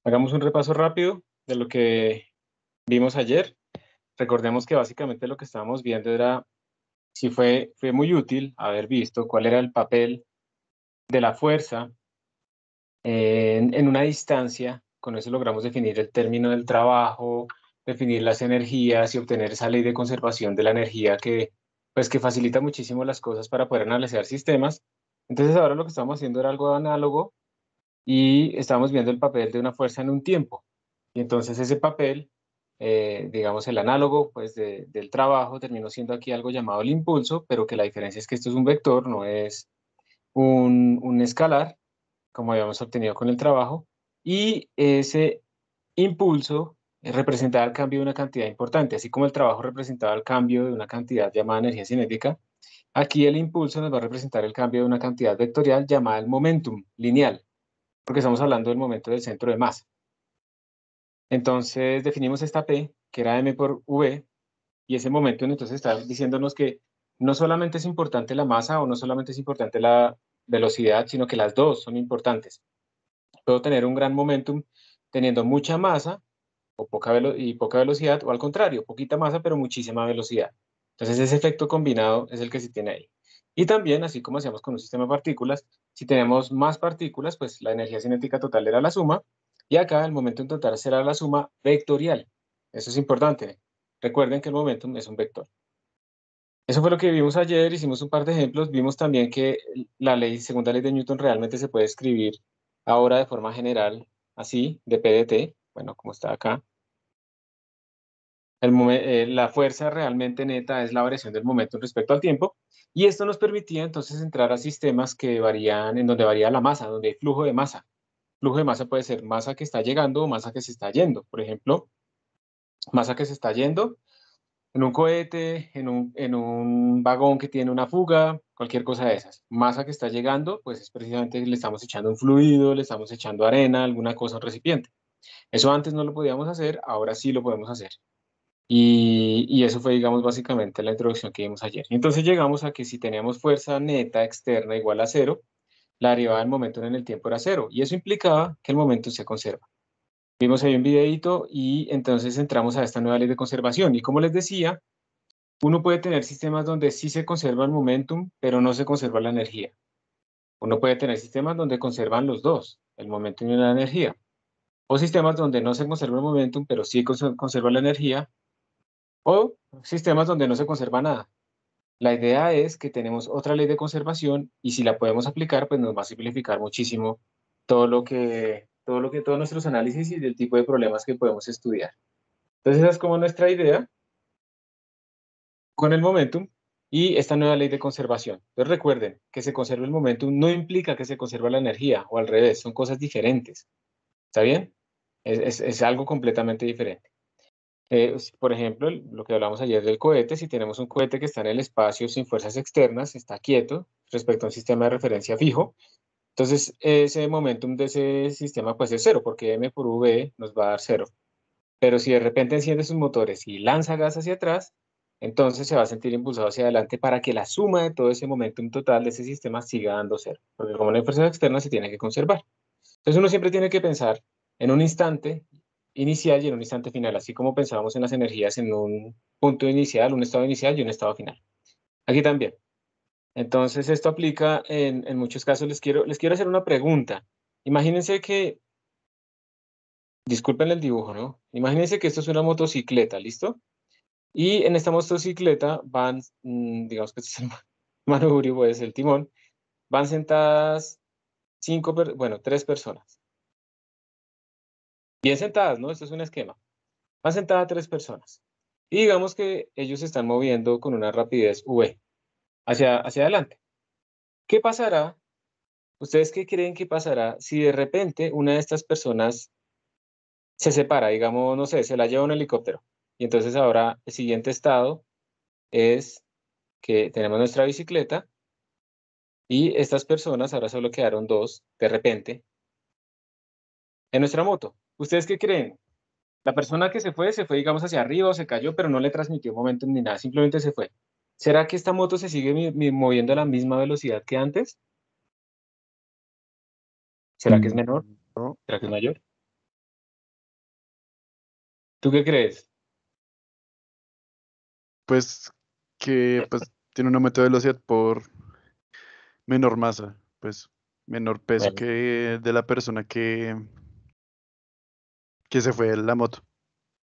Hagamos un repaso rápido de lo que vimos ayer. Recordemos que básicamente lo que estábamos viendo era si fue muy útil haber visto cuál era el papel de la fuerza en una distancia. Con eso logramos definir el término del trabajo, definir las energías y obtener esa ley de conservación de la energía que facilita muchísimo las cosas para poder analizar sistemas. Entonces ahora lo que estamos haciendo era algo análogo y estamos viendo el papel de una fuerza en un tiempo. Y entonces ese papel, digamos el análogo pues, del trabajo, terminó siendo aquí algo llamado el impulso, pero que la diferencia es que esto es un vector, no es un escalar, como habíamos obtenido con el trabajo, y ese impulso representaba el cambio de una cantidad importante, así como el trabajo representaba el cambio de una cantidad llamada energía cinética. Aquí el impulso nos va a representar el cambio de una cantidad vectorial llamada el momentum lineal, porque estamos hablando del momento del centro de masa. Entonces definimos esta P, que era m por v, y ese momento entonces está diciéndonos que no solamente es importante la masa o no solamente es importante la velocidad, sino que las dos son importantes. Puedo tener un gran momentum teniendo mucha masa o poca velocidad, o al contrario, poquita masa pero muchísima velocidad. Entonces ese efecto combinado es el que se tiene ahí. Y también, así como hacíamos con un sistema de partículas, si tenemos más partículas, pues la energía cinética total era la suma, y acá el momentum total será la suma vectorial. Eso es importante. Recuerden que el momentum es un vector. Eso fue lo que vimos ayer, hicimos un par de ejemplos, vimos también que segunda ley de Newton realmente se puede escribir ahora de forma general, así, de P de T, bueno, como está acá. La fuerza realmente neta es la variación del momento respecto al tiempo, y esto nos permitía entonces entrar a sistemas que varían, en donde varía la masa, donde hay flujo de masa. Flujo de masa puede ser masa que está llegando o masa que se está yendo. Por ejemplo, masa que se está yendo en un cohete, en un vagón que tiene una fuga, cualquier cosa de esas. Masa que está llegando, pues es precisamente le estamos echando un fluido, le estamos echando arena, alguna cosa, un recipiente. Eso antes no lo podíamos hacer, ahora sí lo podemos hacer. Y eso fue, digamos, básicamente la introducción que vimos ayer. Entonces llegamos a que si teníamos fuerza neta externa igual a cero, la derivada del momento en el tiempo era cero. Y eso implicaba que el momento se conserva. Vimos ahí un videito y entonces entramos a esta nueva ley de conservación. Y como les decía, uno puede tener sistemas donde sí se conserva el momentum, pero no se conserva la energía. Uno puede tener sistemas donde conservan los dos, el momentum y la energía. O sistemas donde no se conserva el momentum, pero sí conserva la energía. O sistemas donde no se conserva nada. La idea es que tenemos otra ley de conservación y si la podemos aplicar, pues nos va a simplificar muchísimo todos nuestros análisis y del tipo de problemas que podemos estudiar. Entonces, esa es como nuestra idea con el momentum y esta nueva ley de conservación. Entonces, recuerden que se conserve el momentum no implica que se conserve la energía o al revés, son cosas diferentes. ¿Está bien? Es algo completamente diferente. Por ejemplo, lo que hablamos ayer del cohete, si tenemos un cohete que está en el espacio sin fuerzas externas, está quieto respecto a un sistema de referencia fijo, entonces ese momentum de ese sistema pues es cero, porque m por v nos va a dar cero. Pero si de repente enciende sus motores y lanza gas hacia atrás, entonces se va a sentir impulsado hacia adelante para que la suma de todo ese momentum total de ese sistema siga dando cero, porque como no hay fuerzas externas se tiene que conservar. Entonces uno siempre tiene que pensar en un instante inicial y en un instante final, así como pensábamos en las energías en un punto inicial, un estado inicial y un estado final. Aquí también. Entonces esto aplica en muchos casos. Les quiero hacer una pregunta. Imagínense que, disculpen el dibujo, ¿no? Imagínense que esto es una motocicleta, ¿listo? Y en esta motocicleta van, digamos que este es el manubrio, pues el timón, van sentadas tres personas. Bien sentadas, ¿no? Esto es un esquema. Van sentadas tres personas. Y digamos que ellos se están moviendo con una rapidez v hacia adelante. ¿Qué pasará? ¿Ustedes qué creen que pasará si de repente una de estas personas se separa? Digamos, no sé, se la lleva un helicóptero. Y entonces ahora el siguiente estado es que tenemos nuestra bicicleta y estas personas, ahora solo quedaron dos, de repente, en nuestra moto. ¿Ustedes qué creen? La persona que se fue, digamos, hacia arriba o se cayó, pero no le transmitió momentum ni nada, simplemente se fue. ¿Será que esta moto se sigue moviendo a la misma velocidad que antes? ¿Será que es menor? No, ¿Será que es mayor? ¿Tú qué crees? Pues que pues tiene un aumento de velocidad por menor masa, pues menor peso Bueno, que de la persona que se fue en la moto.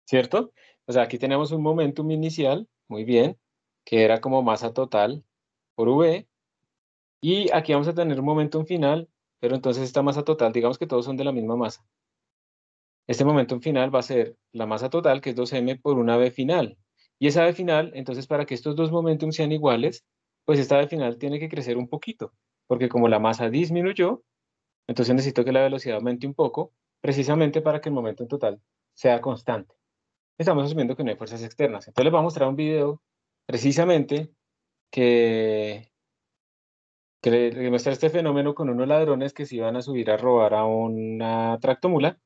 ¿cierto? O sea, aquí tenemos un momentum inicial, muy bien, que era como masa total por V, y aquí vamos a tener un momentum final, pero entonces esta masa total, digamos que todos son de la misma masa. Este momentum final va a ser la masa total, que es 2m por una v final. Y esa v final, entonces para que estos dos momentum sean iguales, pues esta v final tiene que crecer un poquito, porque como la masa disminuyó, entonces necesito que la velocidad aumente un poco, precisamente para que el momento en total sea constante. Estamos asumiendo que no hay fuerzas externas. Entonces les voy a mostrar un video precisamente que, que muestra este fenómeno con unos ladrones que se iban a subir a robar a una tractomula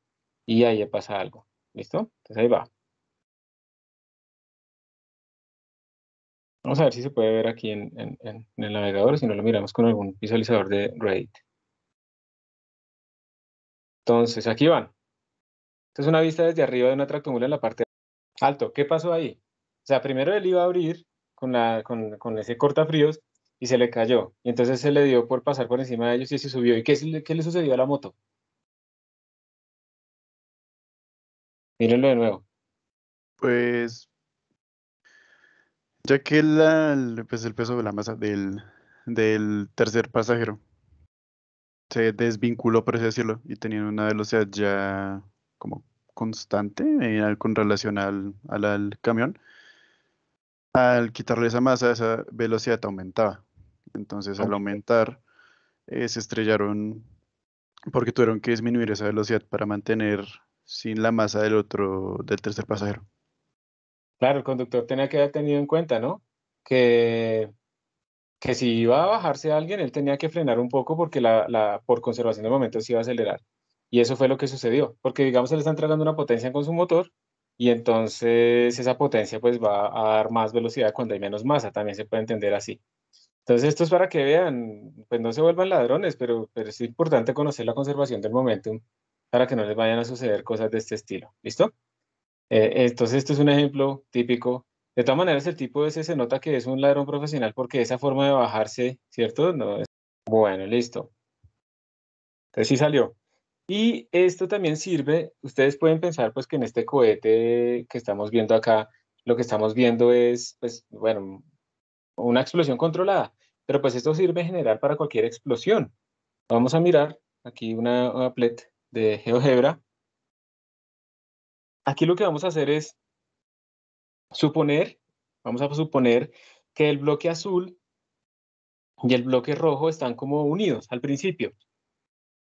y ahí pasa algo. ¿Listo? Entonces ahí va. Vamos a ver si se puede ver aquí en el navegador, si no lo miramos con algún visualizador de Reddit. Entonces aquí van. Esta es una vista desde arriba de una tractomula en la parte alto. ¿Qué pasó ahí? O sea, primero él iba a abrir con ese cortafríos y se le cayó. Y entonces se le dio por pasar por encima de ellos y se subió. ¿Y qué le sucedió a la moto? Mírenlo de nuevo. Pues ya que pues el peso de la masa del tercer pasajero se desvinculó, por así decirlo, y tenía una velocidad ya como constante con relación al camión. Al quitarle esa masa, esa velocidad aumentaba. Entonces, al Ok. aumentar, se estrellaron porque tuvieron que disminuir esa velocidad para mantener sin la masa del tercer pasajero. Claro, el conductor tenía que haber tenido en cuenta, ¿no? Que, que si iba a bajarse alguien, él tenía que frenar un poco porque por conservación de momentos se iba a acelerar. Y eso fue lo que sucedió, porque digamos se le está entregando una potencia con su motor y entonces esa potencia pues va a dar más velocidad cuando hay menos masa, también se puede entender así. Entonces esto es para que vean, pues no se vuelvan ladrones, pero es importante conocer la conservación del momentum para que no les vayan a suceder cosas de este estilo. ¿Listo? Entonces, esto es un ejemplo típico. De todas maneras, el tipo ese se nota que es un ladrón profesional porque esa forma de bajarse, ¿cierto? No es... Bueno, listo. Entonces sí salió. Y esto también sirve, ustedes pueden pensar pues que en este cohete que estamos viendo acá, lo que estamos viendo es, pues, bueno, una explosión controlada. Pero pues esto sirve en general para cualquier explosión. Vamos a mirar aquí una applet de GeoGebra. Aquí lo que vamos a hacer es suponer, vamos a suponer que el bloque azul y el bloque rojo están como unidos al principio.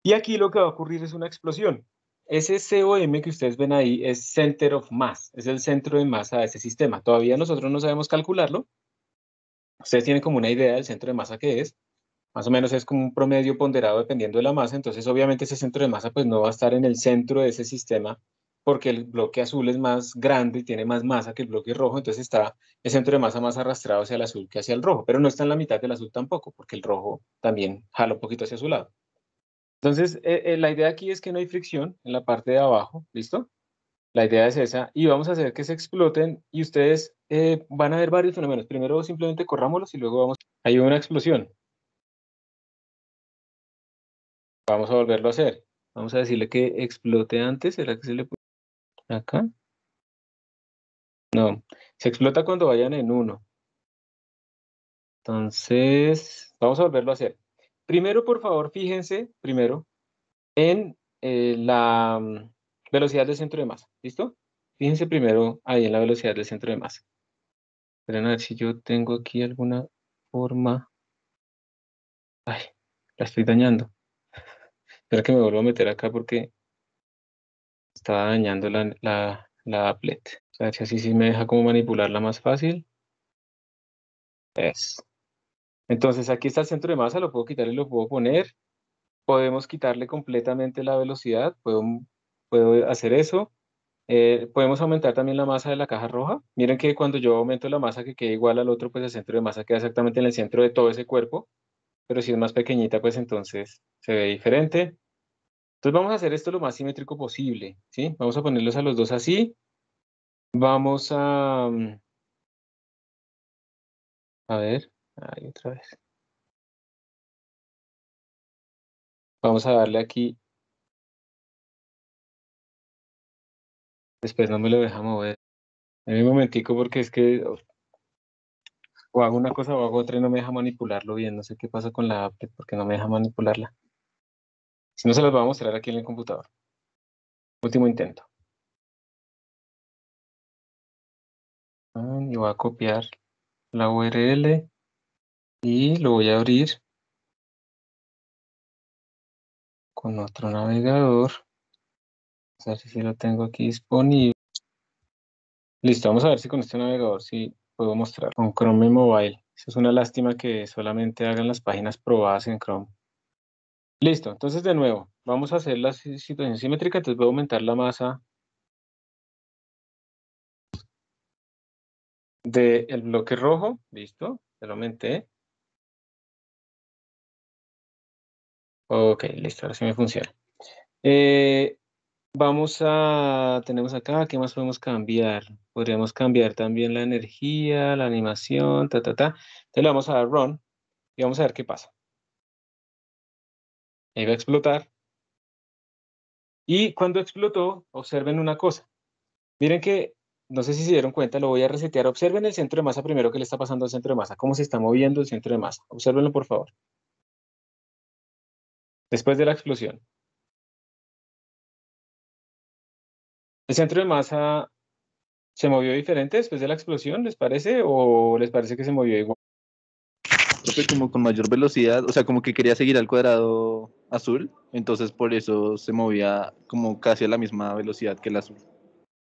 Y aquí lo que va a ocurrir es una explosión. Ese COM que ustedes ven ahí es Center of Mass, es el centro de masa de ese sistema. Todavía nosotros no sabemos calcularlo. Ustedes tienen como una idea del centro de masa que es. Más o menos es como un promedio ponderado dependiendo de la masa. Entonces, obviamente, ese centro de masa pues no va a estar en el centro de ese sistema porque el bloque azul es más grande y tiene más masa que el bloque rojo. Entonces está el centro de masa más arrastrado hacia el azul que hacia el rojo. Pero no está en la mitad del azul tampoco porque el rojo también jala un poquito hacia su lado. Entonces, la idea aquí es que no hay fricción en la parte de abajo. ¿Listo? La idea es esa. Y vamos a hacer que se exploten y ustedes van a ver varios fenómenos. Primero simplemente corrámoslos y luego vamos. Hay una explosión. Vamos a volverlo a hacer. Vamos a decirle que explote antes. ¿Será que se le puede acá? No. Se explota cuando vayan en uno. Entonces, vamos a volverlo a hacer. Primero, por favor, fíjense primero en la velocidad del centro de masa. ¿Listo? Fíjense primero ahí en la velocidad del centro de masa. Esperen a ver si yo tengo aquí alguna forma. Ay, la estoy dañando. Espera que me vuelvo a meter acá porque estaba dañando la applet. A ver si así sí me deja como manipularla más fácil. Es. Entonces aquí está el centro de masa, lo puedo quitar y lo puedo poner. Podemos quitarle completamente la velocidad, puedo hacer eso. Podemos aumentar también la masa de la caja roja. Miren que cuando yo aumento la masa que quede igual al otro, pues el centro de masa queda exactamente en el centro de todo ese cuerpo. Pero si es más pequeñita, pues entonces se ve diferente. Entonces vamos a hacer esto lo más simétrico posible, ¿sí? Vamos a ponerlos a los dos así. Vamos a ver, ahí otra vez. Vamos a darle aquí. Después no me lo deja mover. En un momentico porque es que o hago una cosa o hago otra y no me deja manipularlo bien. No sé qué pasa con la app porque no me deja manipularla. Si no, se las voy a mostrar aquí en el computador. Último intento. Y voy a copiar la URL y lo voy a abrir con otro navegador. A ver si lo tengo aquí disponible. Listo, vamos a ver si con este navegador sí puedo mostrar. Con Chrome Mobile. Eso es una lástima que solamente hagan las páginas probadas en Chrome. Listo, entonces de nuevo, vamos a hacer la situación simétrica. Entonces voy a aumentar la masa del bloque rojo. Listo, ya lo aumenté. Ok, listo, ahora sí me funciona. Tenemos acá, ¿qué más podemos cambiar? Podríamos cambiar también la energía, la animación, ta, ta, ta. Entonces le vamos a dar run y vamos a ver qué pasa. Ahí va a explotar. Y cuando explotó, observen una cosa. Miren que, no sé si se dieron cuenta, lo voy a resetear. Observen el centro de masa primero, qué le está pasando al centro de masa, cómo se está moviendo el centro de masa. Observenlo, por favor. Después de la explosión. ¿El centro de masa se movió diferente después de la explosión, les parece? ¿O les parece que se movió igual? Profe, como con mayor velocidad, o sea, como que quería seguir al cuadrado azul, entonces por eso se movía como casi a la misma velocidad que el azul.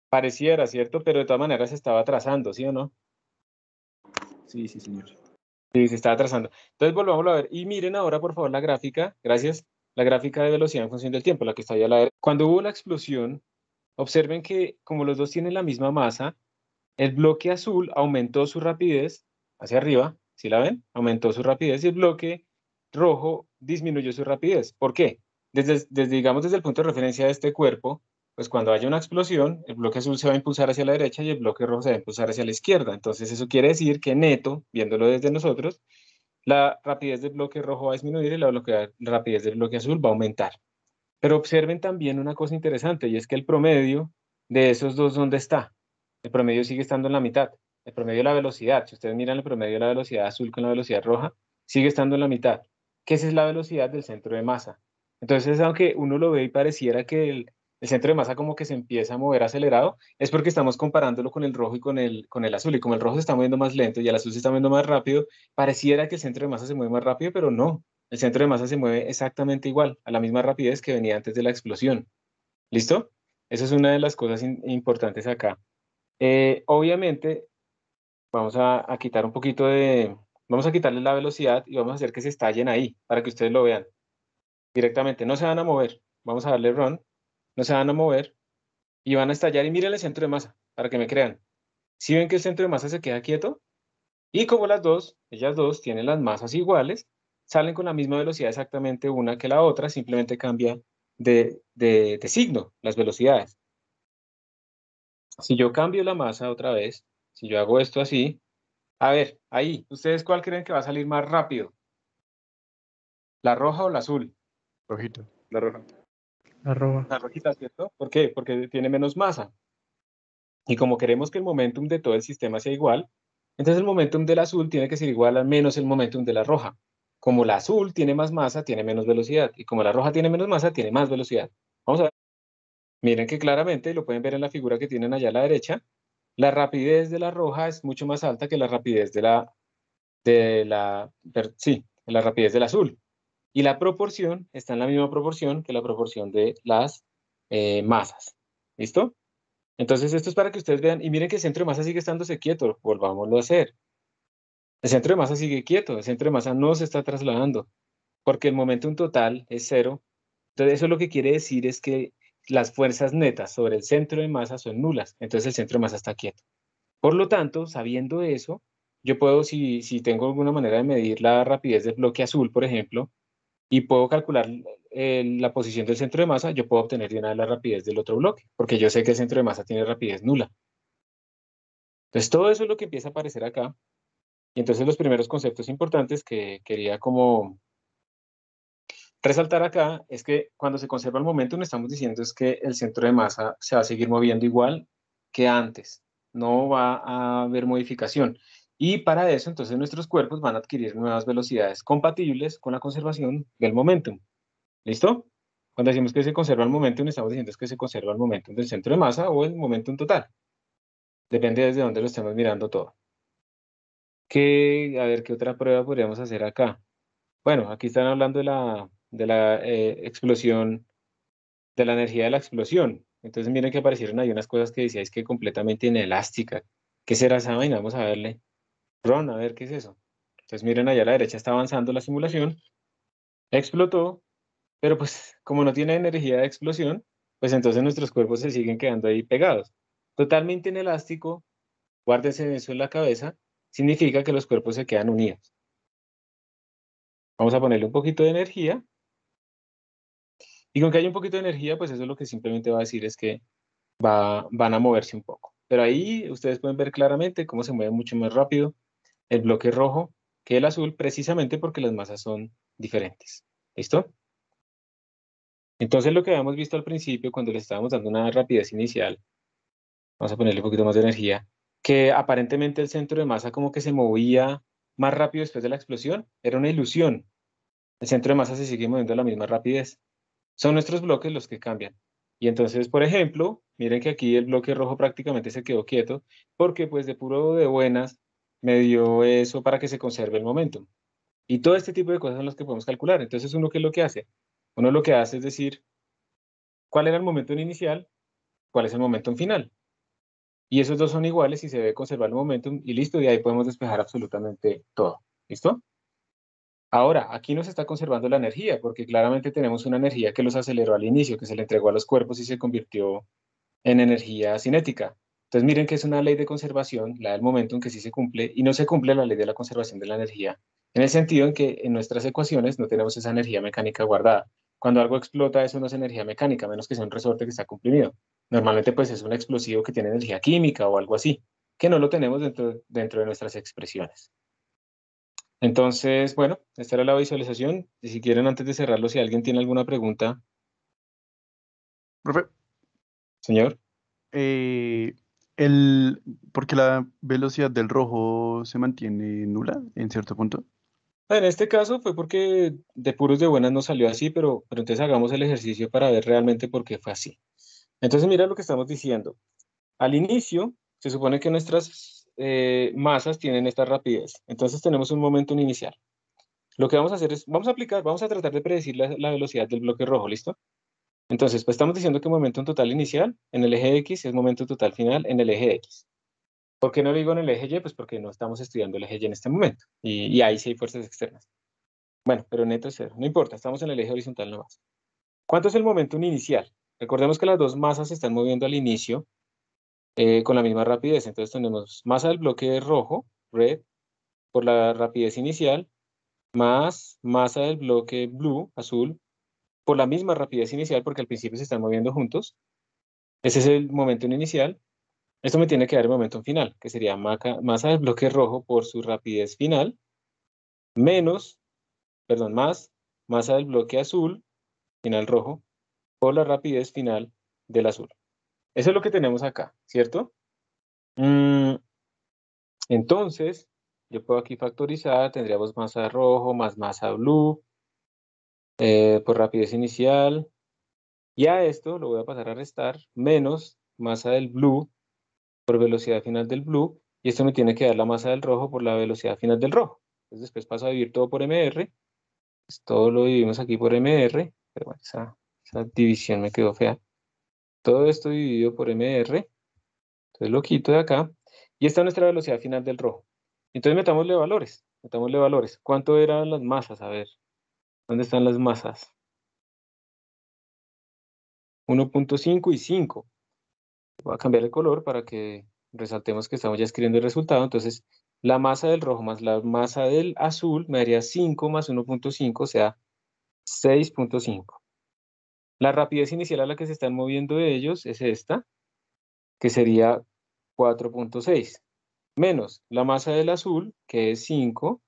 Pareciera, ¿cierto? Pero de todas maneras se estaba atrasando, ¿sí o no? Sí, sí, señor. Sí, se está atrasando. Entonces volvámoslo a ver. Y miren ahora, por favor, la gráfica. Gracias. La gráfica de velocidad en función del tiempo, la que está ahí a la derecha. Cuando hubo la explosión, observen que como los dos tienen la misma masa, el bloque azul aumentó su rapidez hacia arriba. ¿Sí la ven? Aumentó su rapidez y el bloque rojo disminuyó su rapidez. ¿Por qué? Digamos, desde el punto de referencia de este cuerpo, pues cuando haya una explosión, el bloque azul se va a impulsar hacia la derecha y el bloque rojo se va a impulsar hacia la izquierda. Entonces eso quiere decir que neto, viéndolo desde nosotros, la rapidez del bloque rojo va a disminuir y la rapidez del bloque azul va a aumentar. Pero observen también una cosa interesante y es que el promedio de esos dos, ¿dónde está? El promedio sigue estando en la mitad. El promedio de la velocidad, si ustedes miran el promedio de la velocidad azul con la velocidad roja, sigue estando en la mitad, que esa es la velocidad del centro de masa. Entonces, aunque uno lo ve y pareciera que el centro de masa como que se empieza a mover acelerado, es porque estamos comparándolo con el rojo y con el azul. Y como el rojo se está moviendo más lento y el azul se está moviendo más rápido, pareciera que el centro de masa se mueve más rápido, pero no. El centro de masa se mueve exactamente igual, a la misma rapidez que venía antes de la explosión. ¿Listo? Esa es una de las cosas importantes acá. Obviamente, vamos a quitar un poquito vamos a quitarle la velocidad y vamos a hacer que se estallen ahí, para que ustedes lo vean directamente. No se van a mover. Vamos a darle run. No se van a mover y van a estallar. Y miren el centro de masa, para que me crean. Si ven que el centro de masa se queda quieto, y como ellas dos tienen las masas iguales, salen con la misma velocidad exactamente una que la otra, simplemente cambia de signo, las velocidades. Si yo cambio la masa otra vez, si yo hago esto así, a ver, ahí, ¿ustedes cuál creen que va a salir más rápido? ¿La roja o la azul? Rojito. La roja. La roja. La rojita, ¿cierto? ¿Por qué? Porque tiene menos masa. Y como queremos que el momentum de todo el sistema sea igual, entonces el momentum del azul tiene que ser igual al menos el momentum de la roja. Como la azul tiene más masa, tiene menos velocidad. Y como la roja tiene menos masa, tiene más velocidad. Vamos a ver. Miren que claramente, lo pueden ver en la figura que tienen allá a la derecha, la rapidez de la roja es mucho más alta que la rapidez sí, la rapidez del azul. Y la proporción está en la misma proporción que la proporción de las masas. ¿Listo? Entonces esto es para que ustedes vean, y miren que el centro de masa sigue estándose quieto, volvámoslo a hacer. El centro de masa sigue quieto, el centro de masa no se está trasladando, porque el momentum total es cero. Entonces eso lo que quiere decir es que las fuerzas netas sobre el centro de masa son nulas, entonces el centro de masa está quieto. Por lo tanto, sabiendo eso, yo puedo, si tengo alguna manera de medir la rapidez del bloque azul, por ejemplo, y puedo calcular la posición del centro de masa, yo puedo obtener de una vez la rapidez del otro bloque, porque yo sé que el centro de masa tiene rapidez nula. Entonces todo eso es lo que empieza a aparecer acá. Y entonces los primeros conceptos importantes que quería como resaltar acá es que cuando se conserva el momentum, estamos diciendo es que el centro de masa se va a seguir moviendo igual que antes, no va a haber modificación. Y para eso, entonces, nuestros cuerpos van a adquirir nuevas velocidades compatibles con la conservación del momentum. ¿Listo? Cuando decimos que se conserva el momentum, estamos diciendo es que se conserva el momentum del centro de masa o el momentum total. Depende desde dónde lo estemos mirando todo. A ver, ¿qué otra prueba podríamos hacer acá? Bueno, aquí están hablando de la explosión, de la energía de la explosión. Entonces miren que aparecieron ahí unas cosas que decíais que completamente inelástica. ¿Qué será esa vaina? Vamos a verle. Ron, a ver qué es eso. Entonces miren allá a la derecha está avanzando la simulación. Explotó, pero pues como no tiene energía de explosión, pues entonces nuestros cuerpos se siguen quedando ahí pegados. Totalmente inelástico, guárdense eso en la cabeza, significa que los cuerpos se quedan unidos. Vamos a ponerle un poquito de energía. Y con que haya un poquito de energía, pues eso lo que simplemente va a decir es que van a moverse un poco. Pero ahí ustedes pueden ver claramente cómo se mueve mucho más rápido el bloque rojo que el azul, precisamente porque las masas son diferentes. ¿Listo? Entonces lo que habíamos visto al principio, cuando le estábamos dando una rapidez inicial, vamos a ponerle un poquito más de energía, que aparentemente el centro de masa como que se movía más rápido después de la explosión, era una ilusión. El centro de masa se sigue moviendo a la misma rapidez. Son nuestros bloques los que cambian. Y entonces, por ejemplo, miren que aquí el bloque rojo prácticamente se quedó quieto porque pues de puro de buenas me dio eso para que se conserve el momento. Y todo este tipo de cosas son las que podemos calcular. Entonces, ¿uno qué es lo que hace? Uno lo que hace es decir, ¿cuál era el momento inicial? ¿Cuál es el momento final? Y esos dos son iguales y se debe conservar el momentum y listo, de ahí podemos despejar absolutamente todo. ¿Listo? Ahora, aquí nos está conservando la energía, porque claramente tenemos una energía que los aceleró al inicio, que se le entregó a los cuerpos y se convirtió en energía cinética. Entonces miren que es una ley de conservación, la del momentum, que sí se cumple, y no se cumple la ley de la conservación de la energía, en el sentido en que en nuestras ecuaciones no tenemos esa energía mecánica guardada. Cuando algo explota, eso no es energía mecánica, a menos que sea un resorte que está comprimido. Normalmente pues es un explosivo que tiene energía química o algo así, que no lo tenemos dentro de nuestras expresiones. Entonces, bueno, esta era la visualización. Y si quieren, antes de cerrarlo, si alguien tiene alguna pregunta, Profe, señor. eh, porque la velocidad del rojo se mantiene nula en cierto punto. En este caso fue porque de puros de buenas no salió así, pero entonces hagamos el ejercicio para ver realmente por qué fue así. Entonces, mira lo que estamos diciendo. Al inicio, se supone que nuestras masas tienen esta rapidez. Entonces, tenemos un momento inicial. Lo que vamos a hacer es, vamos a tratar de predecir la velocidad del bloque rojo, ¿listo? Entonces, pues estamos diciendo que momento total inicial en el eje X es momento total final en el eje X. ¿Por qué no lo digo en el eje Y? Pues porque no estamos estudiando el eje Y en este momento. Y ahí sí hay fuerzas externas. Bueno, pero neto es cero. No importa, estamos en el eje horizontal nomás. ¿Cuánto es el momentum inicial? Recordemos que las dos masas se están moviendo al inicio con la misma rapidez. Entonces tenemos masa del bloque rojo, red, por la rapidez inicial, más masa del bloque blue, azul, por la misma rapidez inicial, porque al principio se están moviendo juntos. Ese es el momentum inicial. Esto me tiene que dar el momentum final, que sería masa del bloque rojo por su rapidez final, menos, perdón, más masa del bloque azul, final rojo, por la rapidez final del azul. Eso es lo que tenemos acá, ¿cierto? Entonces, yo puedo aquí factorizar, tendríamos masa rojo más masa blue por rapidez inicial. Y a esto lo voy a pasar a restar menos masa del blue por velocidad final del blue. Y esto me tiene que dar la masa del rojo por la velocidad final del rojo. Entonces después paso a dividir todo por MR. Pues todo lo dividimos aquí por MR. Pero bueno, esa división me quedó fea. Todo esto dividido por MR. Entonces lo quito de acá. Y esta es nuestra velocidad final del rojo. Entonces metámosle valores. Metámosle valores. ¿Cuánto eran las masas? A ver. ¿Dónde están las masas? 1.5 y 5. Voy a cambiar el color para que resaltemos que estamos ya escribiendo el resultado. Entonces, la masa del rojo más la masa del azul me daría 5 más 1.5, o sea, 6.5. La rapidez inicial a la que se están moviendo ellos es esta, que sería 4.6. menos la masa del azul, que es 5,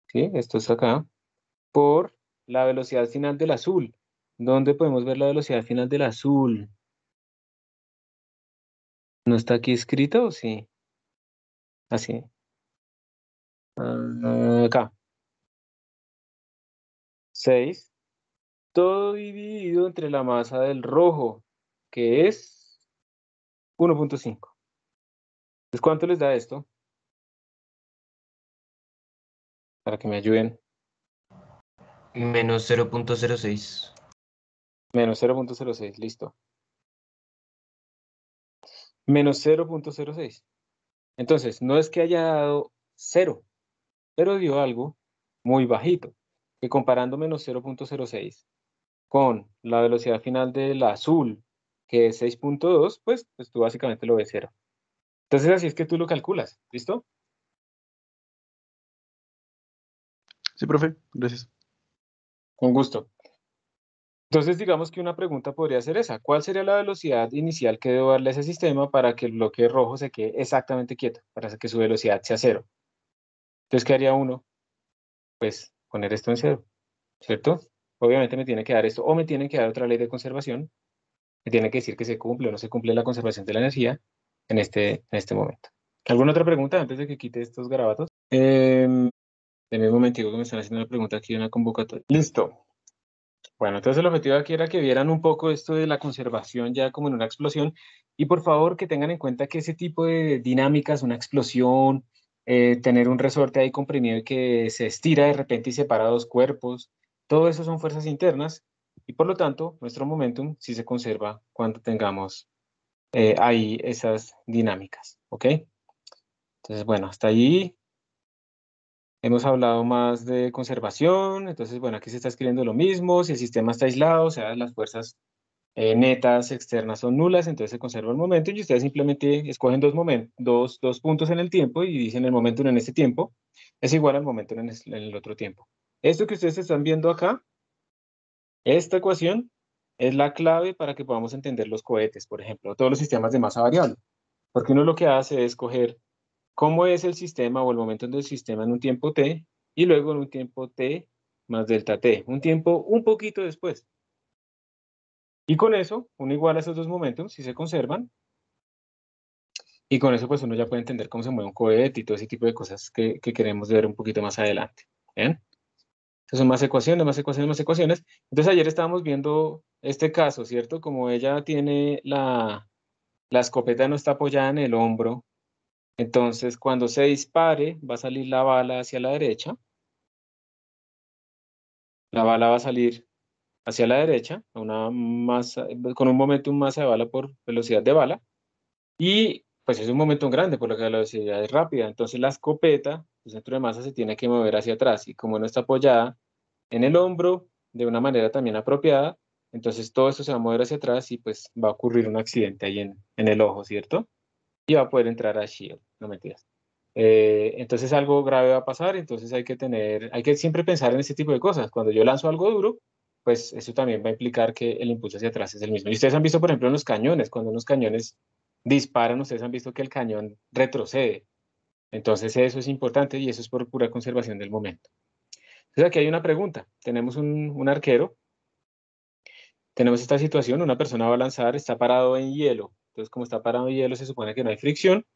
¿sí? Esto es acá, por la velocidad final del azul. ¿Dónde podemos ver la velocidad final del azul? ¿No está aquí escrito o sí? Así. Acá. 6. Todo dividido entre la masa del rojo, que es 1.5. Entonces, ¿cuánto les da esto? Para que me ayuden. Menos 0.06. Menos 0.06, listo. Menos 0.06. Entonces, no es que haya dado 0, pero dio algo muy bajito, que comparando menos 0.06 con la velocidad final del azul, que es 6.2, pues tú básicamente lo ves 0. Entonces, así es que tú lo calculas, ¿listo? Sí, profe, gracias. Con gusto. Entonces, digamos que una pregunta podría ser esa. ¿Cuál sería la velocidad inicial que debo darle a ese sistema para que el bloque rojo se quede exactamente quieto, para que su velocidad sea 0? Entonces, ¿qué haría uno? Pues poner esto en 0, ¿cierto? Obviamente me tiene que dar esto, o me tiene que dar otra ley de conservación, me tiene que decir que se cumple o no se cumple la conservación de la energía en este momento. ¿Alguna otra pregunta antes de que quite estos garabatos? Denme un momentico que me están haciendo una pregunta aquí en la convocatoria. Listo. Bueno, entonces el objetivo aquí era que vieran un poco esto de la conservación ya como en una explosión y por favor que tengan en cuenta que ese tipo de dinámicas, una explosión, tener un resorte ahí comprimido y que se estira de repente y separa dos cuerpos, todo eso son fuerzas internas y por lo tanto nuestro momentum sí se conserva cuando tengamos ahí esas dinámicas, ¿ok? Entonces, bueno, hasta ahí hemos hablado más de conservación, entonces, bueno, aquí se está escribiendo lo mismo, si el sistema está aislado, o sea, las fuerzas netas externas son nulas, entonces se conserva el momento y ustedes simplemente escogen dos puntos en el tiempo y dicen el momento en este tiempo es igual al momento en el otro tiempo. Esto que ustedes están viendo acá, esta ecuación es la clave para que podamos entender los cohetes, por ejemplo, todos los sistemas de masa variable, porque uno lo que hace es coger cómo es el sistema o el momento del sistema en un tiempo t y luego en un tiempo t más delta t, un tiempo un poquito después. Y con eso, uno iguala esos dos momentos, si se conservan, y con eso pues uno ya puede entender cómo se mueve un cohete y todo ese tipo de cosas que queremos ver un poquito más adelante. ¿Bien? Entonces son más ecuaciones, más ecuaciones, más ecuaciones. Entonces ayer estábamos viendo este caso, ¿cierto? Como ella tiene la escopeta no está apoyada en el hombro, entonces cuando se dispare va a salir la bala hacia la derecha, la bala va a salir hacia la derecha, a una masa, con un momentum masa de bala por velocidad de bala, y pues es un momentum grande, por lo que la velocidad es rápida. Entonces la escopeta, el centro de masa se tiene que mover hacia atrás, y como no está apoyada en el hombro de una manera también apropiada, entonces todo esto se va a mover hacia atrás y pues va a ocurrir un accidente ahí en el ojo, ¿cierto? Y va a poder entrar a shield, no mentiras. Entonces algo grave va a pasar, entonces hay que siempre pensar en este tipo de cosas. Cuando yo lanzo algo duro, pues eso también va a implicar que el impulso hacia atrás es el mismo. Y ustedes han visto, por ejemplo, en los cañones, cuando unos cañones disparan, ustedes han visto que el cañón retrocede. Entonces eso es importante y eso es por pura conservación del momento. Entonces aquí hay una pregunta. Tenemos un arquero, tenemos esta situación, una persona va a lanzar, está parado en hielo. Entonces como está parado en hielo, se supone que no hay fricción.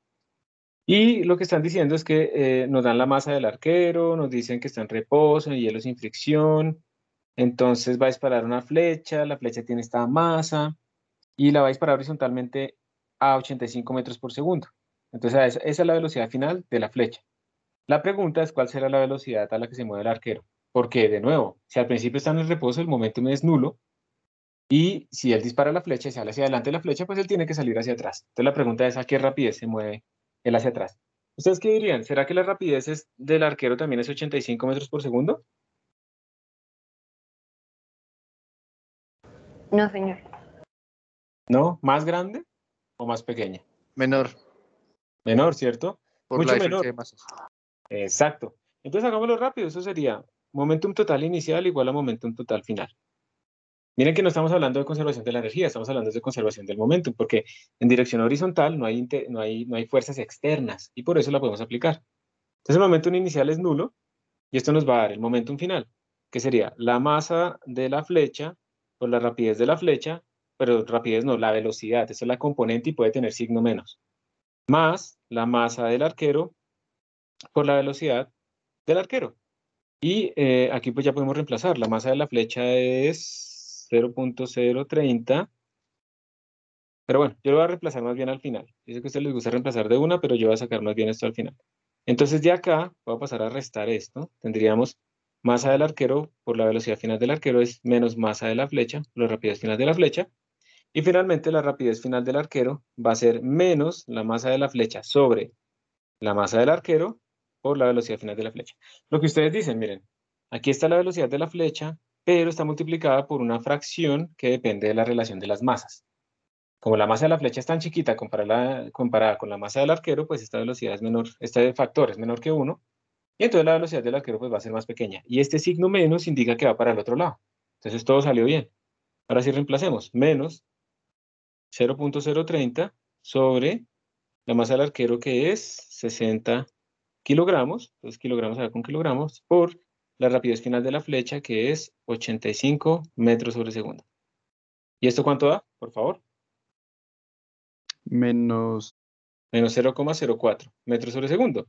Y lo que están diciendo es que nos dan la masa del arquero, nos dicen que está en reposo, en hielo sin fricción. Entonces va a disparar una flecha, la flecha tiene esta masa y la va a disparar horizontalmente a 85 metros por segundo. Entonces esa es la velocidad final de la flecha. La pregunta es cuál será la velocidad a la que se mueve el arquero. Porque, de nuevo, si al principio está en el reposo, el momentum es nulo. Y si él dispara la flecha y sale hacia adelante la flecha, pues él tiene que salir hacia atrás. Entonces la pregunta es a qué rapidez se mueve él hacia atrás. ¿Ustedes qué dirían? ¿Será que la rapidez del arquero también es 85 metros por segundo? No, señor. ¿No? ¿Más grande o más pequeña? Menor, Menor, ¿cierto? por la Mucho diferencia menor. de masas. Exacto. Entonces hagámoslo rápido. Eso sería momentum total inicial igual a momentum total final. Miren que no estamos hablando de conservación de la energía, estamos hablando de conservación del momentum, porque en dirección horizontal no hay fuerzas externas y por eso la podemos aplicar. Entonces el momentum inicial es nulo y esto nos va a dar el momentum final, que sería la masa de la flecha por la rapidez de la flecha, pero rapidez no, la velocidad, esa es la componente y puede tener signo menos, más la masa del arquero por la velocidad del arquero. Y aquí pues ya podemos reemplazar, la masa de la flecha es 0.030, pero bueno, yo lo voy a reemplazar más bien al final. Yo sé que a ustedes les gusta reemplazar de una, pero yo voy a sacar más bien esto al final. Entonces de acá voy a pasar a restar esto. Tendríamos masa del arquero por la velocidad final del arquero es menos masa de la flecha por la rapidez final de la flecha. Y finalmente la rapidez final del arquero va a ser menos la masa de la flecha sobre la masa del arquero por la velocidad final de la flecha. Lo que ustedes dicen, miren, aquí está la velocidad de la flecha, pero está multiplicada por una fracción que depende de la relación de las masas. Como la masa de la flecha es tan chiquita comparada con la masa del arquero, pues esta velocidad es menor, este factor es menor que 1, y entonces la velocidad del arquero pues va a ser más pequeña. Y este signo menos indica que va para el otro lado. Entonces todo salió bien. Ahora sí reemplacemos. Menos 0.030 sobre la masa del arquero que es 60 kilogramos. Entonces kilogramos acá con kilogramos por la rapidez final de la flecha que es 85 metros sobre segundo. ¿Y esto cuánto da? Por favor. Menos, Menos 0,04 metros sobre segundo.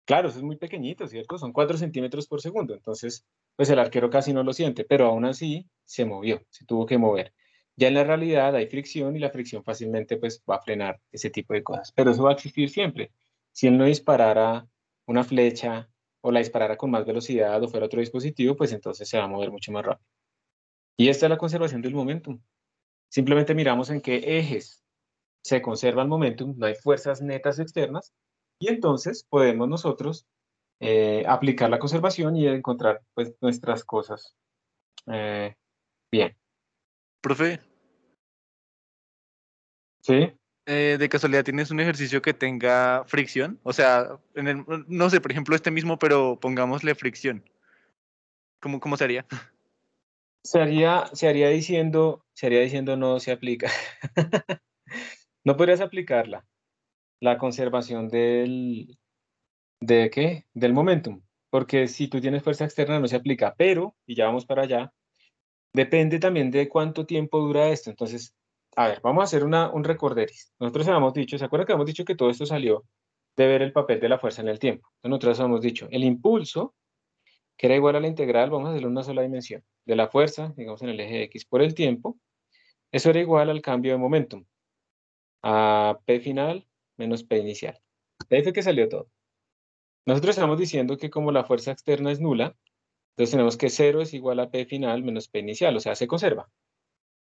Claro, eso es muy pequeñito, ¿cierto? Son 4 centímetros por segundo. Entonces, pues el arquero casi no lo siente, pero aún así se movió, se tuvo que mover. Ya en la realidad hay fricción y la fricción fácilmente pues va a frenar ese tipo de cosas. Pero eso va a existir siempre. Si él no disparara una flecha o la disparara con más velocidad o fuera otro dispositivo, pues entonces se va a mover mucho más rápido. Y esta es la conservación del momentum. Simplemente miramos en qué ejes se conserva el momentum, no hay fuerzas netas externas, y entonces podemos nosotros aplicar la conservación y encontrar pues nuestras cosas eh, bien. Profe, ¿Sí? de casualidad tienes un ejercicio que tenga fricción, o sea, no sé, por ejemplo, este mismo, pero pongámosle fricción. ¿Cómo sería? Se haría diciendo no se aplica. No podrías aplicarla, la conservación ¿de qué? Del momentum, porque si tú tienes fuerza externa no se aplica, pero, y ya vamos para allá, depende también de cuánto tiempo dura esto. Entonces, a ver, vamos a hacer un recorderis. Nosotros habíamos dicho, ¿se acuerdan que habíamos dicho que todo esto salió de ver el papel de la fuerza en el tiempo? Entonces, nosotros habíamos dicho, el impulso, que era igual a la integral, vamos a hacerlo en una sola dimensión, de la fuerza, digamos en el eje X por el tiempo, eso era igual al cambio de momentum, a P final menos P inicial. De ahí fue que salió todo. Nosotros estamos diciendo que como la fuerza externa es nula, entonces tenemos que 0 es igual a P final menos P inicial, o sea, se conserva.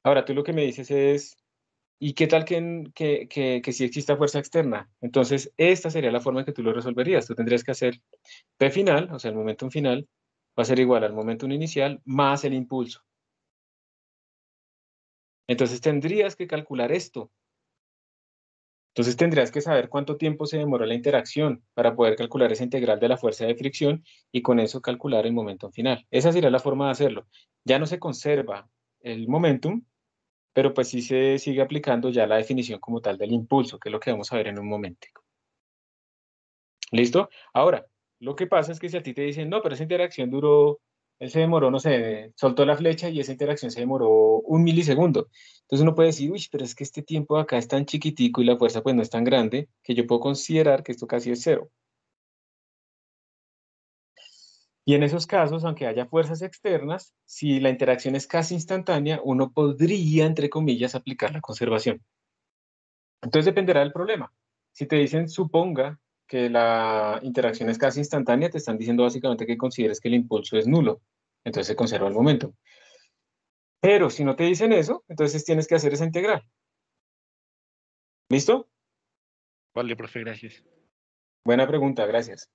Ahora, tú lo que me dices es, ¿y qué tal que sí exista fuerza externa? Entonces, esta sería la forma en que tú lo resolverías. Tú tendrías que hacer P final, o sea, el momentum final, va a ser igual al momentum inicial más el impulso. Entonces, tendrías que calcular esto. Entonces, tendrías que saber cuánto tiempo se demoró la interacción para poder calcular esa integral de la fuerza de fricción y con eso calcular el momentum final. Esa sería la forma de hacerlo. Ya no se conserva el momentum, pero pues sí se sigue aplicando ya la definición como tal del impulso, que es lo que vamos a ver en un momento. ¿Listo? Ahora, lo que pasa es que si a ti te dicen, no, pero esa interacción duró, él se demoró, no sé, soltó la flecha y esa interacción se demoró 1 milisegundo. Entonces uno puede decir, uy, pero es que este tiempo de acá es tan chiquitico y la fuerza pues no es tan grande que yo puedo considerar que esto casi es cero. Y en esos casos, aunque haya fuerzas externas, si la interacción es casi instantánea, uno podría, entre comillas, aplicar la conservación. Entonces dependerá del problema. Si te dicen, suponga que la interacción es casi instantánea, te están diciendo básicamente que consideres que el impulso es nulo. Entonces se conserva el momento. Pero si no te dicen eso, entonces tienes que hacer esa integral. ¿Listo? Vale, profe, gracias. Buena pregunta, gracias.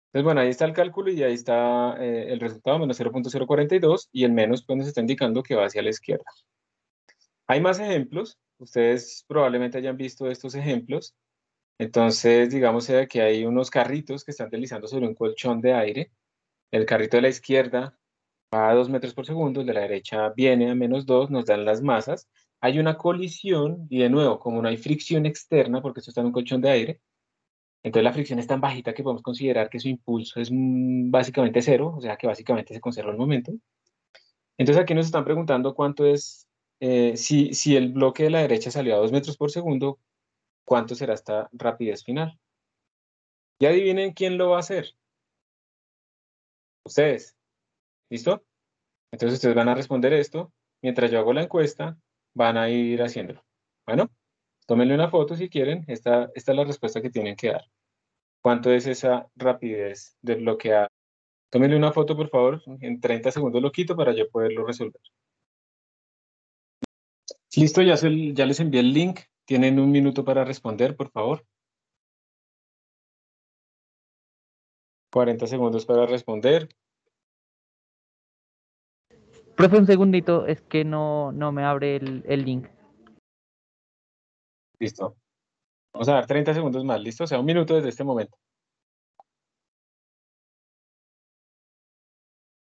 Entonces, bueno, ahí está el cálculo y ahí está el resultado, menos 0.042, y el menos pues nos está indicando que va hacia la izquierda. Hay más ejemplos. Ustedes probablemente hayan visto estos ejemplos. Entonces, digamos que hay unos carritos que están deslizando sobre un colchón de aire. El carrito de la izquierda va a 2 metros por segundo, el de la derecha viene a -2, nos dan las masas. Hay una colisión y de nuevo, como no hay fricción externa, porque esto está en un colchón de aire, entonces la fricción es tan bajita que podemos considerar que su impulso es básicamente cero, o sea que básicamente se conserva el momento. Entonces aquí nos están preguntando cuánto es, si el bloque de la derecha salió a 2 metros por segundo, ¿cuánto será esta rapidez final? Y adivinen quién lo va a hacer. Ustedes. ¿Listo? Entonces ustedes van a responder esto. Mientras yo hago la encuesta, van a ir haciéndolo. Bueno, tómenle una foto si quieren. Esta es la respuesta que tienen que dar. ¿Cuánto es esa rapidez de bloquear? Tómenle una foto, por favor. En 30 segundos lo quito para yo poderlo resolver. Listo, ya les envié el link. Tienen 1 minuto para responder, por favor. 40 segundos para responder. Profe, un segundito, es que no me abre el link. Listo. Vamos a dar 30 segundos más. ¿Listo? O sea, 1 minuto desde este momento.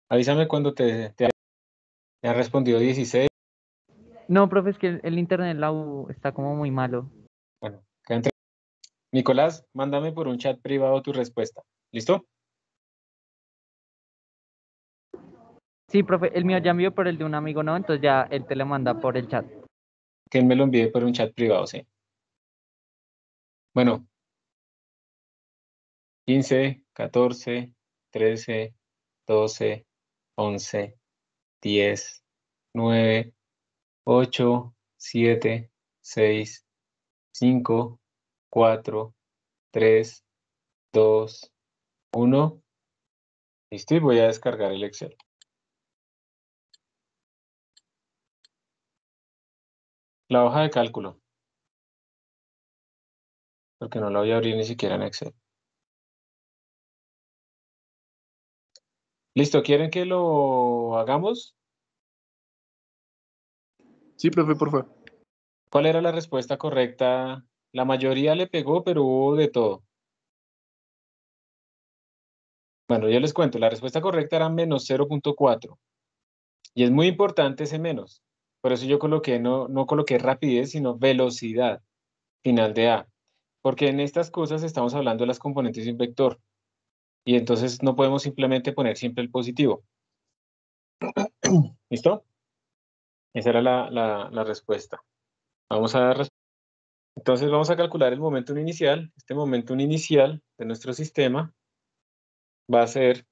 Avísame cuando te han respondido 16. No, profe, es que el internet en la U está como muy malo. Bueno, quedan 30. Nicolás, mándame por un chat privado tu respuesta. ¿Listo? Sí, profe, el mío ya envió por el de un amigo, ¿no? Entonces ya él te lo manda por el chat. Que él me lo envíe por un chat privado, sí. Bueno, 15, 14, 13, 12, 11, 10, 9, 8, 7, 6, 5, 4, 3, 2, 1. Listo, y voy a descargar el Excel. La hoja de cálculo, porque no la voy a abrir ni siquiera en Excel. Listo, ¿quieren que lo hagamos? Sí, profe, por favor. ¿Cuál era la respuesta correcta? La mayoría le pegó, pero hubo de todo. Bueno, yo les cuento, la respuesta correcta era menos 0.4. Y es muy importante ese menos. Por eso yo coloqué, no coloqué rapidez, sino velocidad final de A. Porque en estas cosas estamos hablando de las componentes de un vector. Y entonces no podemos simplemente poner siempre el positivo. ¿Listo? Esa era la respuesta. Entonces vamos a calcular el momentum inicial. Este momentum inicial de nuestro sistema va a ser,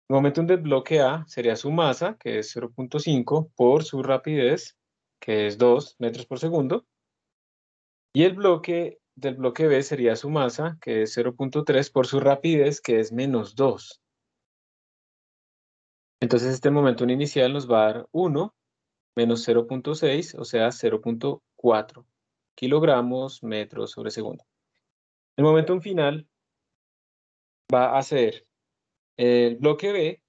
el momentum del bloque A sería su masa, que es 0.5, por su rapidez, que es 2 metros por segundo. Y el bloque del bloque B sería su masa, que es 0.3, por su rapidez, que es -2. Entonces este momentum inicial nos va a dar 1 menos 0.6, o sea, 0.4 kilogramos metros sobre segundo. El momentum final va a ser el bloque B,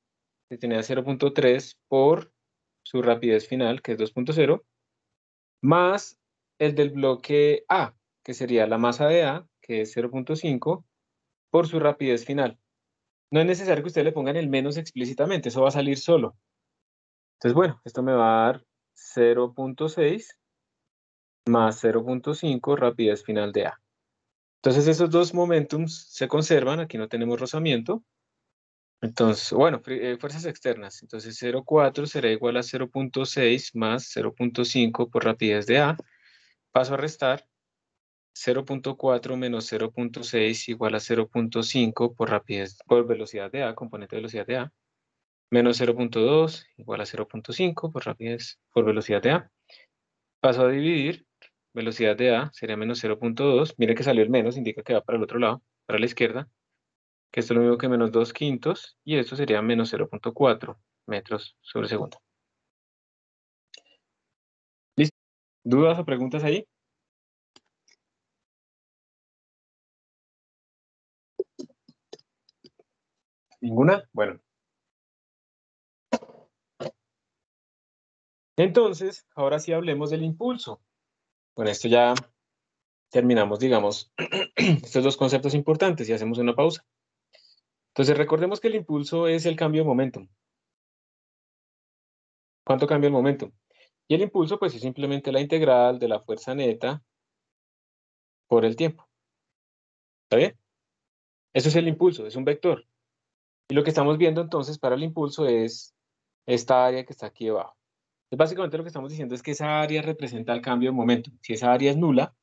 que tenía 0.3 por su rapidez final, que es 2.0, más el del bloque A, que sería la masa de A, que es 0.5, por su rapidez final. No es necesario que ustedes le pongan el menos explícitamente, eso va a salir solo. Entonces, bueno, esto me va a dar 0.6 más 0.5 rapidez final de A. Entonces, esos dos momentums se conservan, aquí no tenemos rozamiento. Entonces, bueno, fuerzas externas. Entonces, 0.4 será igual a 0.6 más 0.5 por rapidez de A. Paso a restar. 0.4 menos 0.6 igual a 0.5 por velocidad de A, componente de velocidad de A. Menos 0.2 igual a 0.5 por velocidad de A. Paso a dividir. Velocidad de A sería menos 0.2. Mire que salió el menos, indica que va para el otro lado, para la izquierda. Que esto es lo mismo que menos 2/5, y esto sería menos 0.4 metros sobre segundo. ¿Listo? ¿Dudas o preguntas ahí? ¿Ninguna? Bueno. Entonces, ahora sí hablemos del impulso. Con esto ya terminamos, digamos, estos dos conceptos importantes y hacemos una pausa. Entonces, recordemos que el impulso es el cambio de momentum. ¿Cuánto cambia el momento? Y el impulso, pues es simplemente la integral de la fuerza neta por el tiempo. ¿Está bien? Eso es el impulso, es un vector. Y lo que estamos viendo entonces para el impulso es esta área que está aquí debajo. Entonces, básicamente lo que estamos diciendo es que esa área representa el cambio de momento. Si esa área es nula,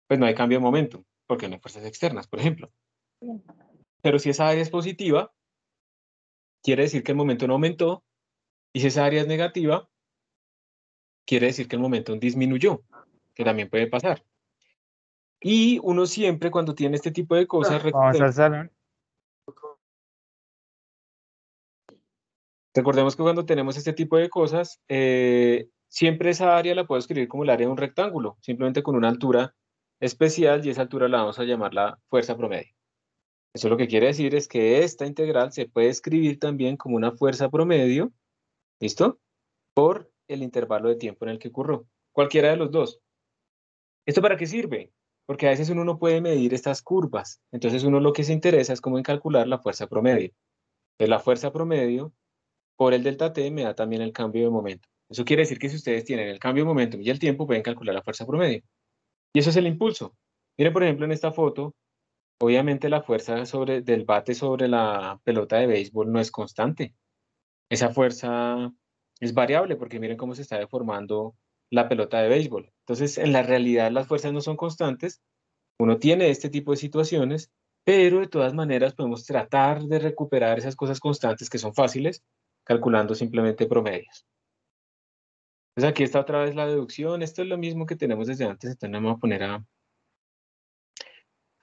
pues no hay cambio de momento, porque no hay fuerzas externas, por ejemplo. Pero si esa área es positiva, quiere decir que el momento no aumentó, y si esa área es negativa, quiere decir que el momento disminuyó, que también puede pasar. Y uno siempre cuando tiene este tipo de cosas, Vamos al salón. recordemos que cuando tenemos este tipo de cosas, siempre esa área la puedo escribir como el área de un rectángulo, simplemente con una altura especial, y esa altura la vamos a llamar la fuerza promedio. Eso lo que quiere decir es que esta integral se puede escribir también como una fuerza promedio, ¿listo? Por el intervalo de tiempo en el que ocurrió. Cualquiera de los dos. ¿Esto para qué sirve? Porque a veces uno no puede medir estas curvas. Entonces uno lo que se interesa es cómo en calcular la fuerza promedio. Entonces la fuerza promedio por el delta t me da también el cambio de momento. Eso quiere decir que si ustedes tienen el cambio de momento y el tiempo, pueden calcular la fuerza promedio. Y eso es el impulso. Miren, por ejemplo, en esta foto, obviamente la fuerza del bate sobre la pelota de béisbol no es constante. Esa fuerza es variable porque miren cómo se está deformando la pelota de béisbol. Entonces, en la realidad las fuerzas no son constantes. Uno tiene este tipo de situaciones, pero de todas maneras podemos tratar de recuperar esas cosas constantes que son fáciles calculando simplemente promedios. Entonces aquí está otra vez la deducción. Esto es lo mismo que tenemos desde antes. Entonces no me voy a poner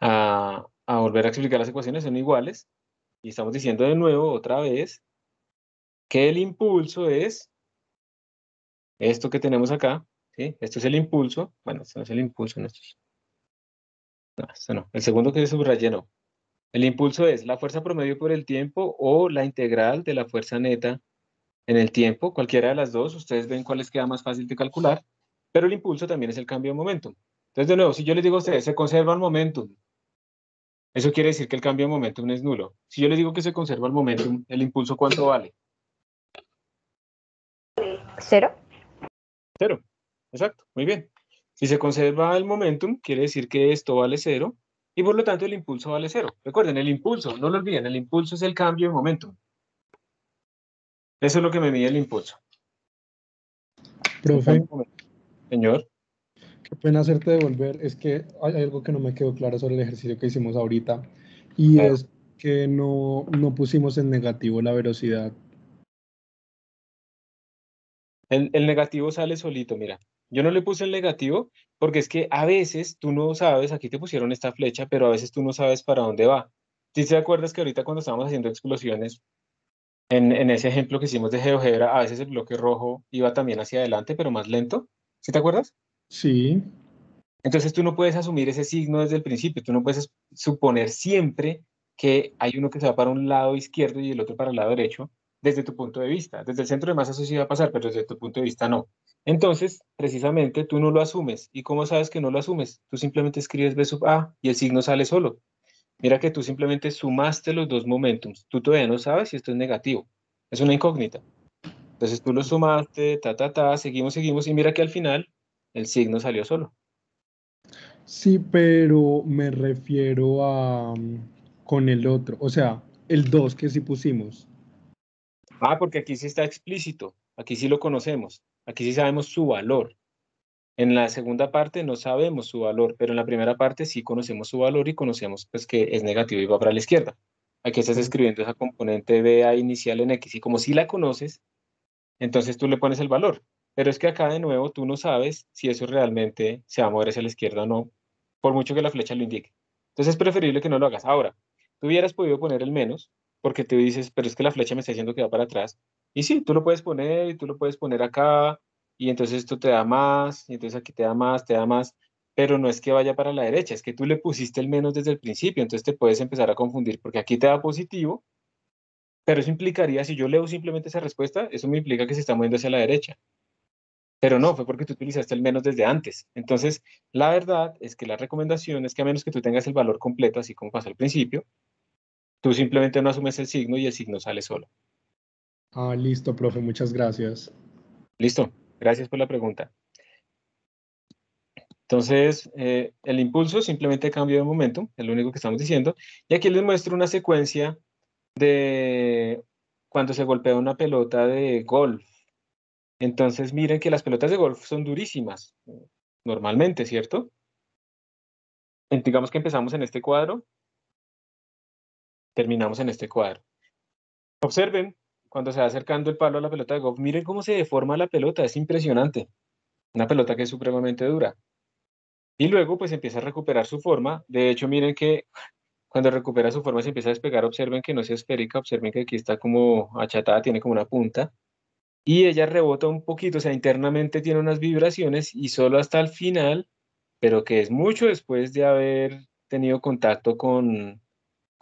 a volver a explicar las ecuaciones, son iguales. Y estamos diciendo de nuevo, otra vez, que el impulso es esto que tenemos acá, ¿sí? Esto es el impulso. Bueno, esto no es el impulso, no, esto no. El segundo que subrayé no. El impulso es la fuerza promedio por el tiempo o la integral de la fuerza neta en el tiempo, cualquiera de las dos. Ustedes ven cuál les queda más fácil de calcular, pero el impulso también es el cambio de momentum. Entonces, de nuevo, si yo les digo a ustedes, se conserva el momentum, eso quiere decir que el cambio de momentum es nulo. Si yo les digo que se conserva el momentum, ¿el impulso cuánto vale? ¿Cero? Cero. Exacto, muy bien. Si se conserva el momentum, quiere decir que esto vale cero, y por lo tanto el impulso vale cero. Recuerden, el impulso, no lo olviden, el impulso es el cambio de momentum. Eso es lo que me mide el impulso. Profe, Señor. qué pena hacerte devolver. Es que hay algo que no me quedó claro sobre el ejercicio que hicimos ahorita, y Claro. es que no pusimos en negativo la velocidad. El negativo sale solito, mira. Yo no le puse el negativo porque es que a veces tú no sabes, aquí te pusieron esta flecha, pero a veces tú no sabes para dónde va. ¿Sí te acuerdas que ahorita cuando estábamos haciendo explosiones, en ese ejemplo que hicimos de GeoGebra, a veces el bloque rojo iba también hacia adelante, pero más lento? ¿Sí te acuerdas? Sí, Entonces tú no puedes asumir ese signo desde el principio, tú no puedes suponer siempre que hay uno que se va para un lado izquierdo y el otro para el lado derecho, desde tu punto de vista. Desde el centro de masa eso sí va a pasar, pero desde tu punto de vista no. Entonces, precisamente tú no lo asumes. ¿Y cómo sabes que no lo asumes? Tú simplemente escribes B sub A y el signo sale solo. Mira que tú simplemente sumaste los dos momentums. Tú todavía no sabes si esto es negativo. Es una incógnita. Entonces tú lo sumaste, seguimos, y mira que al final el signo salió solo. sí, pero me refiero a con el otro, o sea, el 2 que sí pusimos. Ah, porque aquí sí está explícito, aquí sí lo conocemos, aquí sí sabemos su valor. En la segunda parte no sabemos su valor, pero en la primera parte sí conocemos su valor y conocemos pues que es negativo y va para la izquierda. Aquí estás escribiendo esa componente BA inicial en X y como si la conoces, entonces tú le pones el valor. Pero es que acá de nuevo tú no sabes si eso realmente se va a mover hacia la izquierda o no, por mucho que la flecha lo indique. Entonces es preferible que no lo hagas. Ahora, tú hubieras podido poner el menos, porque tú dices, pero es que la flecha me está diciendo que va para atrás. Y sí, tú lo puedes poner y tú lo puedes poner acá, y entonces esto te da más, y entonces aquí te da más, pero no es que vaya para la derecha, es que tú le pusiste el menos desde el principio, entonces te puedes empezar a confundir, porque aquí te da positivo, pero eso implicaría, si yo leo simplemente esa respuesta, eso me implica que se está moviendo hacia la derecha. Pero no, fue porque tú utilizaste el menos desde antes. Entonces, la verdad es que la recomendación es que a menos que tú tengas el valor completo, así como pasó al principio, tú simplemente no asumes el signo y el signo sale solo. Ah, listo, profe, muchas gracias. Listo, gracias por la pregunta. Entonces, el impulso simplemente cambio de momentum, es lo único que estamos diciendo. Y aquí les muestro una secuencia de cuando se golpea una pelota de golf. Entonces, miren que las pelotas de golf son durísimas, normalmente, ¿cierto? Digamos que empezamos en este cuadro, terminamos en este cuadro. Observen, cuando se va acercando el palo a la pelota de golf, miren cómo se deforma la pelota, es impresionante. Una pelota que es supremamente dura. Y luego, pues empieza a recuperar su forma. De hecho, miren que cuando recupera su forma se empieza a despegar. Observen que no es esférica, observen que aquí está como achatada, tiene como una punta. Y ella rebota un poquito, o sea, internamente tiene unas vibraciones y solo hasta el final, pero que es mucho después de haber tenido contacto con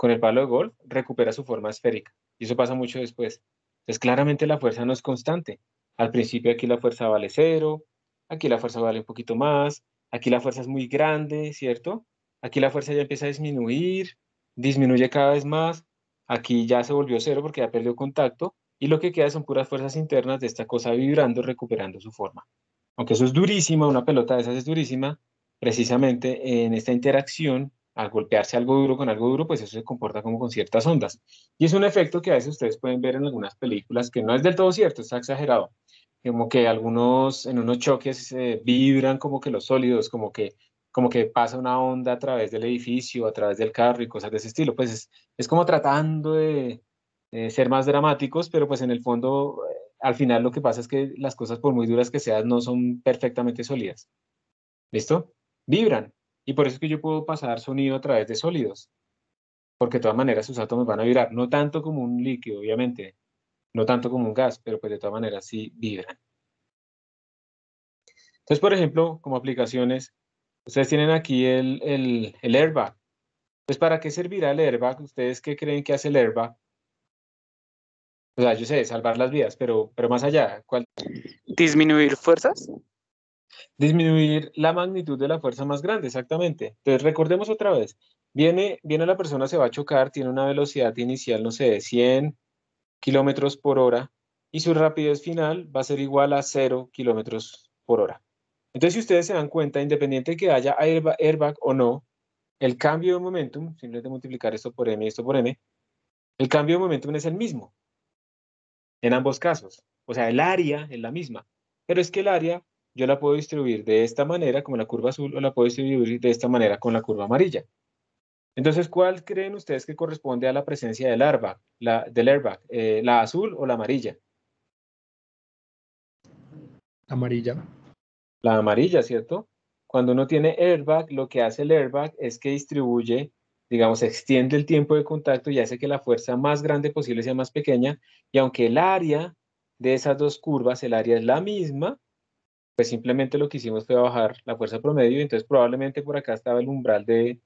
el palo de golf, recupera su forma esférica. Y eso pasa mucho después. Entonces, claramente la fuerza no es constante. Al principio aquí la fuerza vale 0, aquí la fuerza vale un poquito más, aquí la fuerza es muy grande, ¿cierto? Aquí la fuerza ya empieza a disminuir, disminuye cada vez más, aquí ya se volvió 0 porque ya perdió contacto, y lo que queda son puras fuerzas internas de esta cosa vibrando, recuperando su forma. Aunque eso es durísima, una pelota de esas es durísima, precisamente en esta interacción al golpearse algo duro con algo duro, pues eso se comporta como con ciertas ondas. Y es un efecto que a veces ustedes pueden ver en algunas películas, que no es del todo cierto, está exagerado. Como que en unos choques vibran como que los sólidos, como que pasa una onda a través del edificio, a través del carro y cosas de ese estilo. Pues es como tratando de ser más dramáticos, pero pues en el fondo, al final lo que pasa es que las cosas, por muy duras que sean, no son perfectamente sólidas. ¿Listo? Vibran. Y por eso es que yo puedo pasar sonido a través de sólidos, porque de todas maneras sus átomos van a vibrar, no tanto como un líquido, obviamente, no tanto como un gas, pero pues de todas maneras sí vibran. Entonces, por ejemplo, como aplicaciones, ustedes tienen aquí el airbag. Pues, ¿para qué servirá el airbag? ¿Ustedes qué creen que hace el airbag? O sea, yo sé, salvar las vidas, pero más allá, ¿cuál? ¿Disminuir fuerzas? Disminuir la magnitud de la fuerza más grande, exactamente. Entonces, recordemos otra vez. Viene la persona, se va a chocar, tiene una velocidad inicial, no sé, de 100 kilómetros por hora y su rapidez final va a ser igual a 0 kilómetros por hora. Entonces, si ustedes se dan cuenta, independiente de que haya airbag o no, el cambio de momentum, simplemente multiplicar esto por m y esto por m, el cambio de momentum es el mismo en ambos casos. O sea, el área es la misma. Pero es que el área yo la puedo distribuir de esta manera, como la curva azul, o la puedo distribuir de esta manera con la curva amarilla. Entonces, ¿cuál creen ustedes que corresponde a la presencia del airbag? Del airbag, ¿la azul o la amarilla? Amarilla. La amarilla, ¿cierto? Cuando uno tiene airbag, lo que hace el airbag es que distribuye, digamos, extiende el tiempo de contacto y hace que la fuerza más grande posible sea más pequeña. Y aunque el área de esas dos curvas, el área es la misma, pues simplemente lo que hicimos fue bajar la fuerza promedio. Entonces, probablemente por acá estaba el umbral de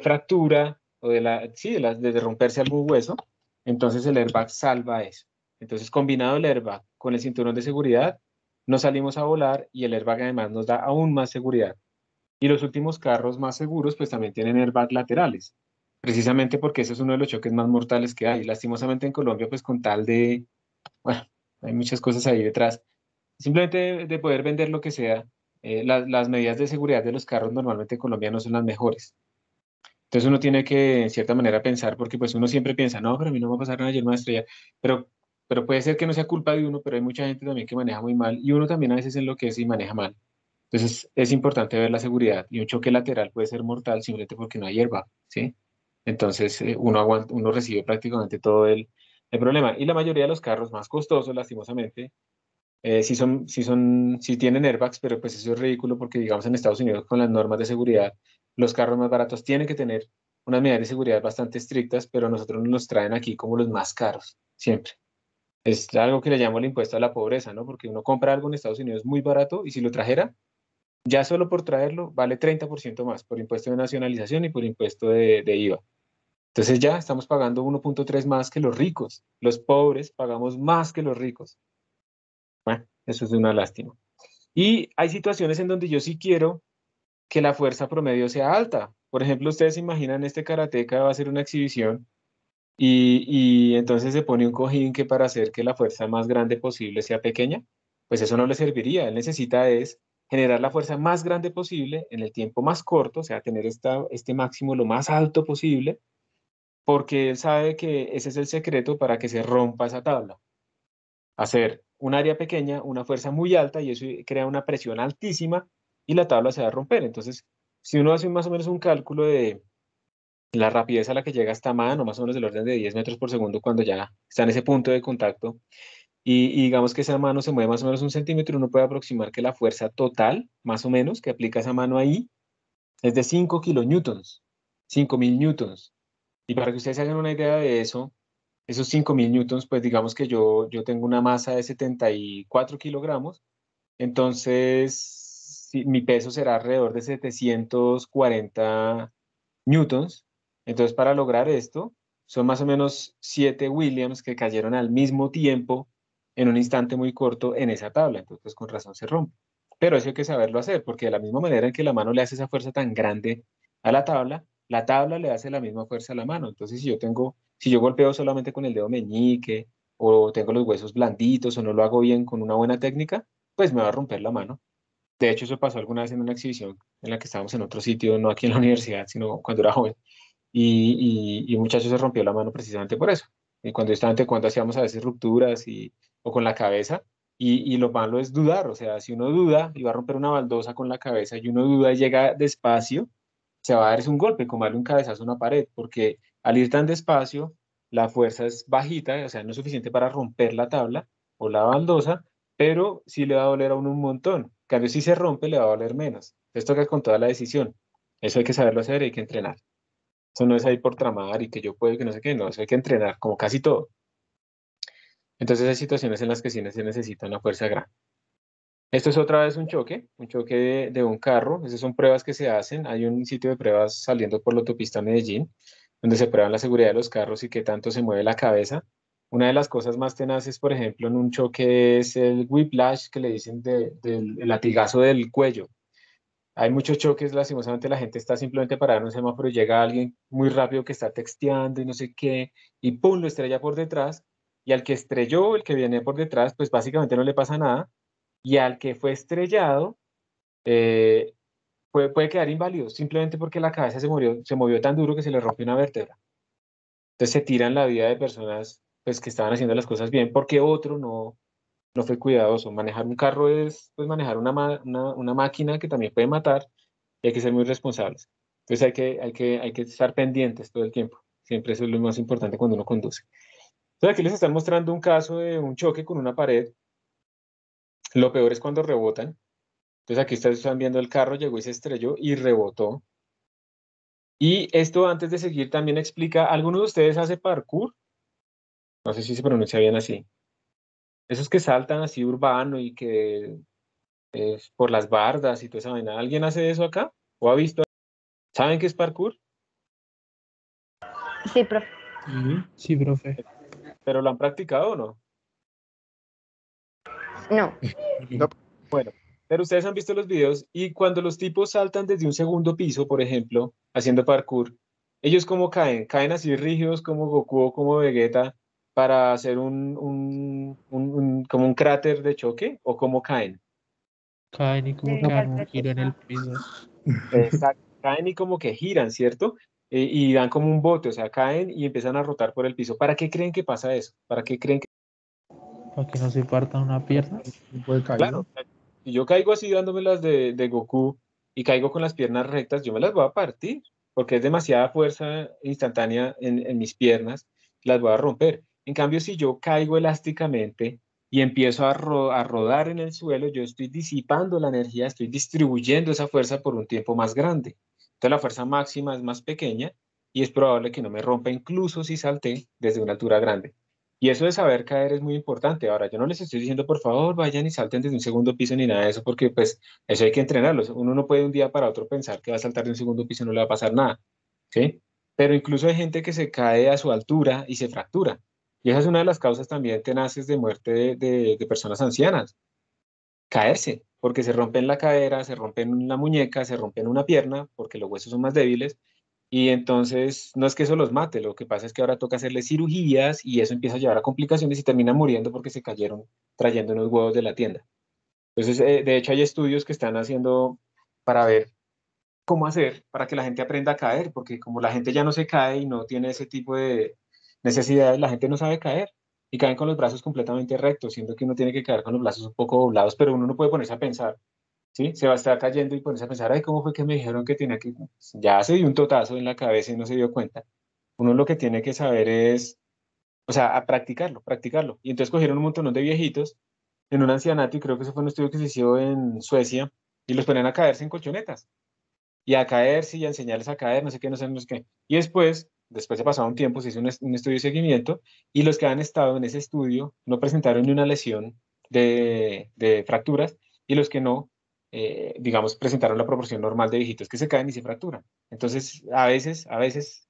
fractura o sí, de romperse algún hueso. Entonces, el airbag salva eso. Entonces, combinado el airbag con el cinturón de seguridad, no salimos a volar y el airbag además nos da aún más seguridad. Y los últimos carros más seguros pues también tienen airbag laterales, precisamente porque ese es uno de los choques más mortales que hay. Lastimosamente en Colombia pues con tal de, bueno, hay muchas cosas ahí detrás. Simplemente de poder vender lo que sea, las medidas de seguridad de los carros normalmente en Colombia no son las mejores. Entonces uno tiene que, en cierta manera, pensar, porque pues uno siempre piensa, no, pero a mí no me va a pasar nada, yo no voy a estrellar. Pero, pero puede ser que no sea culpa de uno, pero hay mucha gente también que maneja muy mal y uno también a veces enloquece y maneja mal. Entonces es importante ver la seguridad y un choque lateral puede ser mortal simplemente porque no hay hierba, ¿sí? Entonces uno recibe prácticamente todo el problema. Y la mayoría de los carros más costosos, lastimosamente, sí tienen airbags, pero pues eso es ridículo porque digamos en Estados Unidos con las normas de seguridad, los carros más baratos tienen que tener unas medidas de seguridad bastante estrictas, pero nosotros nos los traen aquí como los más caros, siempre. Es algo que le llamo el impuesto a la pobreza, ¿no? Porque uno compra algo en Estados Unidos muy barato y si lo trajera, ya solo por traerlo vale 30% más por impuesto de nacionalización y por impuesto de IVA. Entonces ya estamos pagando 1.3 más que los ricos. Los pobres pagamos más que los ricos. Bueno, eso es una lástima. Y hay situaciones en donde yo sí quiero que la fuerza promedio sea alta. Por ejemplo, ustedes se imaginan este karateca va a hacer una exhibición y entonces se pone un cojín que para hacer que la fuerza más grande posible sea pequeña. pues eso no le serviría. Él necesita es generar la fuerza más grande posible en el tiempo más corto, o sea, tener este máximo lo más alto posible, porque él sabe que ese es el secreto para que se rompa esa tabla. Hacer un área pequeña, una fuerza muy alta, y eso crea una presión altísima y la tabla se va a romper. Entonces, si uno hace más o menos un cálculo de la rapidez a la que llega esta mano, más o menos del orden de 10 metros por segundo cuando ya está en ese punto de contacto, y digamos que esa mano se mueve más o menos 1 centímetro, uno puede aproximar que la fuerza total, más o menos, que aplica esa mano ahí, es de 5 kilonewtons, 5.000 newtons. Y para que ustedes se hagan una idea de eso, esos 5.000 newtons, pues digamos que yo tengo una masa de 74 kilogramos, entonces mi peso será alrededor de 740 newtons. Entonces, para lograr esto, son más o menos 7 Williams que cayeron al mismo tiempo en un instante muy corto en esa tabla. Entonces, pues, con razón se rompe. Pero eso hay que saberlo hacer, porque de la misma manera en que la mano le hace esa fuerza tan grande a la tabla le hace la misma fuerza a la mano. Entonces, si yo golpeo solamente con el dedo meñique, o tengo los huesos blanditos, o no lo hago bien con una buena técnica, pues me va a romper la mano. De hecho, eso pasó alguna vez en una exhibición en la que estábamos en otro sitio, no aquí en la universidad, sino cuando era joven. Y un muchacho se rompió la mano precisamente por eso. Y cuando yo estaba en taekwondo hacíamos a veces rupturas o con la cabeza. Y lo malo es dudar. O sea, si uno duda y va a romper una baldosa con la cabeza y uno duda y llega despacio, se va a dar es un golpe, como darle un cabezazo a una pared, porque al ir tan despacio, la fuerza es bajita, o sea, no es suficiente para romper la tabla o la baldosa, pero sí le va a doler a uno un montón. En cambio, si se rompe, le va a doler menos. Esto toca con toda la decisión. Eso hay que saberlo hacer, hay que entrenar. Eso no es ahí por tramar y que yo puedo, que no sé qué, no, eso hay que entrenar, como casi todo. Entonces hay situaciones en las que sí se necesita una fuerza grande. Esto es otra vez un choque de un carro. Esas son pruebas que se hacen. Hay un sitio de pruebas saliendo por la autopista Medellín, donde se prueban la seguridad de los carros y qué tanto se mueve la cabeza. Una de las cosas más tenaces, por ejemplo, en un choque es el whiplash, que le dicen del el latigazo del cuello. Hay muchos choques, lastimosamente la gente está simplemente parada en un semáforo y llega alguien muy rápido que está texteando y no sé qué, y ¡pum!, lo estrella por detrás, y al que estrelló, el que viene por detrás, pues básicamente no le pasa nada, y al que fue estrellado, eh, puede quedar inválido, simplemente porque la cabeza se movió tan duro que se le rompió una vértebra. Entonces se tiran la vida de personas pues, que estaban haciendo las cosas bien, porque otro no fue cuidadoso. Manejar un carro es pues, manejar una máquina que también puede matar, y hay que ser muy responsables. Entonces hay que estar pendientes todo el tiempo. Siempre eso es lo más importante cuando uno conduce. Entonces aquí les están mostrando un caso de un choque con una pared. Lo peor es cuando rebotan. Entonces aquí ustedes están viendo el carro, llegó y se estrelló y rebotó. Y esto antes de seguir también explica, ¿alguno de ustedes hace parkour? No sé si se pronuncia bien así. Esos que saltan así urbano y que por las bardas y toda esa vaina. ¿Alguien hace eso acá? ¿O ha visto? ¿Saben qué es parkour? Sí, profe. Sí. Sí, profe. ¿Pero lo han practicado o no? No. No. Bueno, pero ustedes han visto los videos y cuando los tipos saltan desde un segundo piso, por ejemplo, haciendo parkour, ellos cómo caen, caen así rígidos como Goku o como Vegeta para hacer como un cráter de choque o cómo caen. Caen y como que Derecha dan al un giro en el frente. piso. Exacto, caen y como que giran, ¿cierto? Y dan como un bote, o sea, caen y empiezan a rotar por el piso. ¿Para qué creen que pasa eso? ¿Para qué creen que... Para que no se parta una pierna. Tiempo de caída. Claro, si yo caigo así dándome las de Goku y caigo con las piernas rectas, yo me las voy a partir, porque es demasiada fuerza instantánea en mis piernas, las voy a romper. En cambio, si yo caigo elásticamente y empiezo a rodar en el suelo, yo estoy disipando la energía, estoy distribuyendo esa fuerza por un tiempo más grande. Entonces la fuerza máxima es más pequeña y es probable que no me rompa incluso si salté desde una altura grande. Y eso de saber caer es muy importante. Ahora, yo no les estoy diciendo, por favor, vayan y salten desde un segundo piso ni nada de eso, porque pues eso hay que entrenarlo. Uno no puede de un día para otro pensar que va a saltar de un segundo piso y no le va a pasar nada, ¿sí? Pero incluso hay gente que se cae a su altura y se fractura. Y esa es una de las causas también tenaces de muerte de personas ancianas. Caerse, porque se rompen la cadera, se rompen la muñeca, se rompen una pierna, porque los huesos son más débiles. Y entonces, no es que eso los mate, lo que pasa es que ahora toca hacerle cirugías y eso empieza a llevar a complicaciones y terminan muriendo porque se cayeron trayendo unos huevos de la tienda. Entonces, de hecho, hay estudios que están haciendo para ver cómo hacer para que la gente aprenda a caer, porque como la gente ya no se cae y no tiene ese tipo de necesidades, la gente no sabe caer y caen con los brazos completamente rectos, siendo que uno tiene que caer con los brazos un poco doblados, pero uno no puede ponerse a pensar, ¿sí? Se va a estar cayendo y ponerse a pensar, ay, ¿cómo fue que me dijeron que tenía que...? Ya se dio un totazo en la cabeza y no se dio cuenta. Uno lo que tiene que saber es, o sea, a practicarlo, practicarlo. Y entonces cogieron un montón de viejitos en un ancianato, y creo que eso fue un estudio que se hizo en Suecia, y los ponían a caerse en colchonetas y a caerse y a enseñarles a caer, no sé qué, no sé, no sé qué. Y después de pasado un tiempo, se hizo un estudio de seguimiento y los que han estado en ese estudio no presentaron ni una lesión de fracturas y los que no, digamos, presentaron la proporción normal de viejitos que se caen y se fracturan. Entonces, a veces,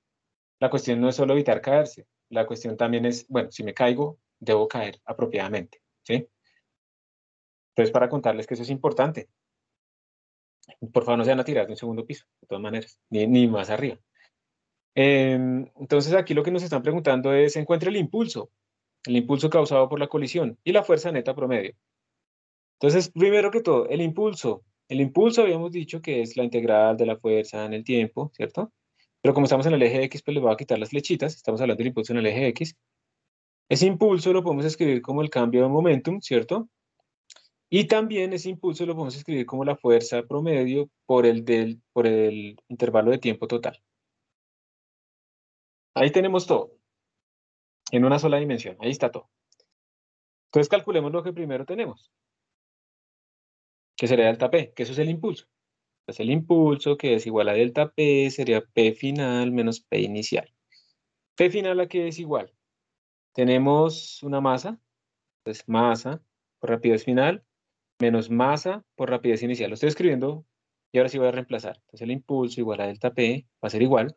la cuestión no es solo evitar caerse, la cuestión también es, bueno, si me caigo, debo caer apropiadamente, ¿sí? Entonces, para contarles que eso es importante. Por favor, no se van a tirar de un segundo piso, de todas maneras, ni más arriba. Entonces aquí lo que nos están preguntando es, encuentre el impulso causado por la colisión y la fuerza neta promedio. Entonces, primero que todo, el impulso habíamos dicho que es la integral de la fuerza en el tiempo, ¿cierto? Pero como estamos en el eje X, pues le voy a quitar las flechitas, estamos hablando del impulso en el eje X. Ese impulso lo podemos escribir como el cambio de momentum, ¿cierto? Y también ese impulso lo podemos escribir como la fuerza promedio por el intervalo de tiempo total. Ahí tenemos todo, en una sola dimensión, ahí está todo. Entonces calculemos lo que primero tenemos, que sería delta P, que eso es el impulso. Entonces el impulso, que es igual a delta P, sería P final menos P inicial. P final, ¿a qué es igual? Tenemos una masa, entonces masa por rapidez final, menos masa por rapidez inicial. Lo estoy escribiendo y ahora sí voy a reemplazar. Entonces el impulso igual a delta P va a ser igual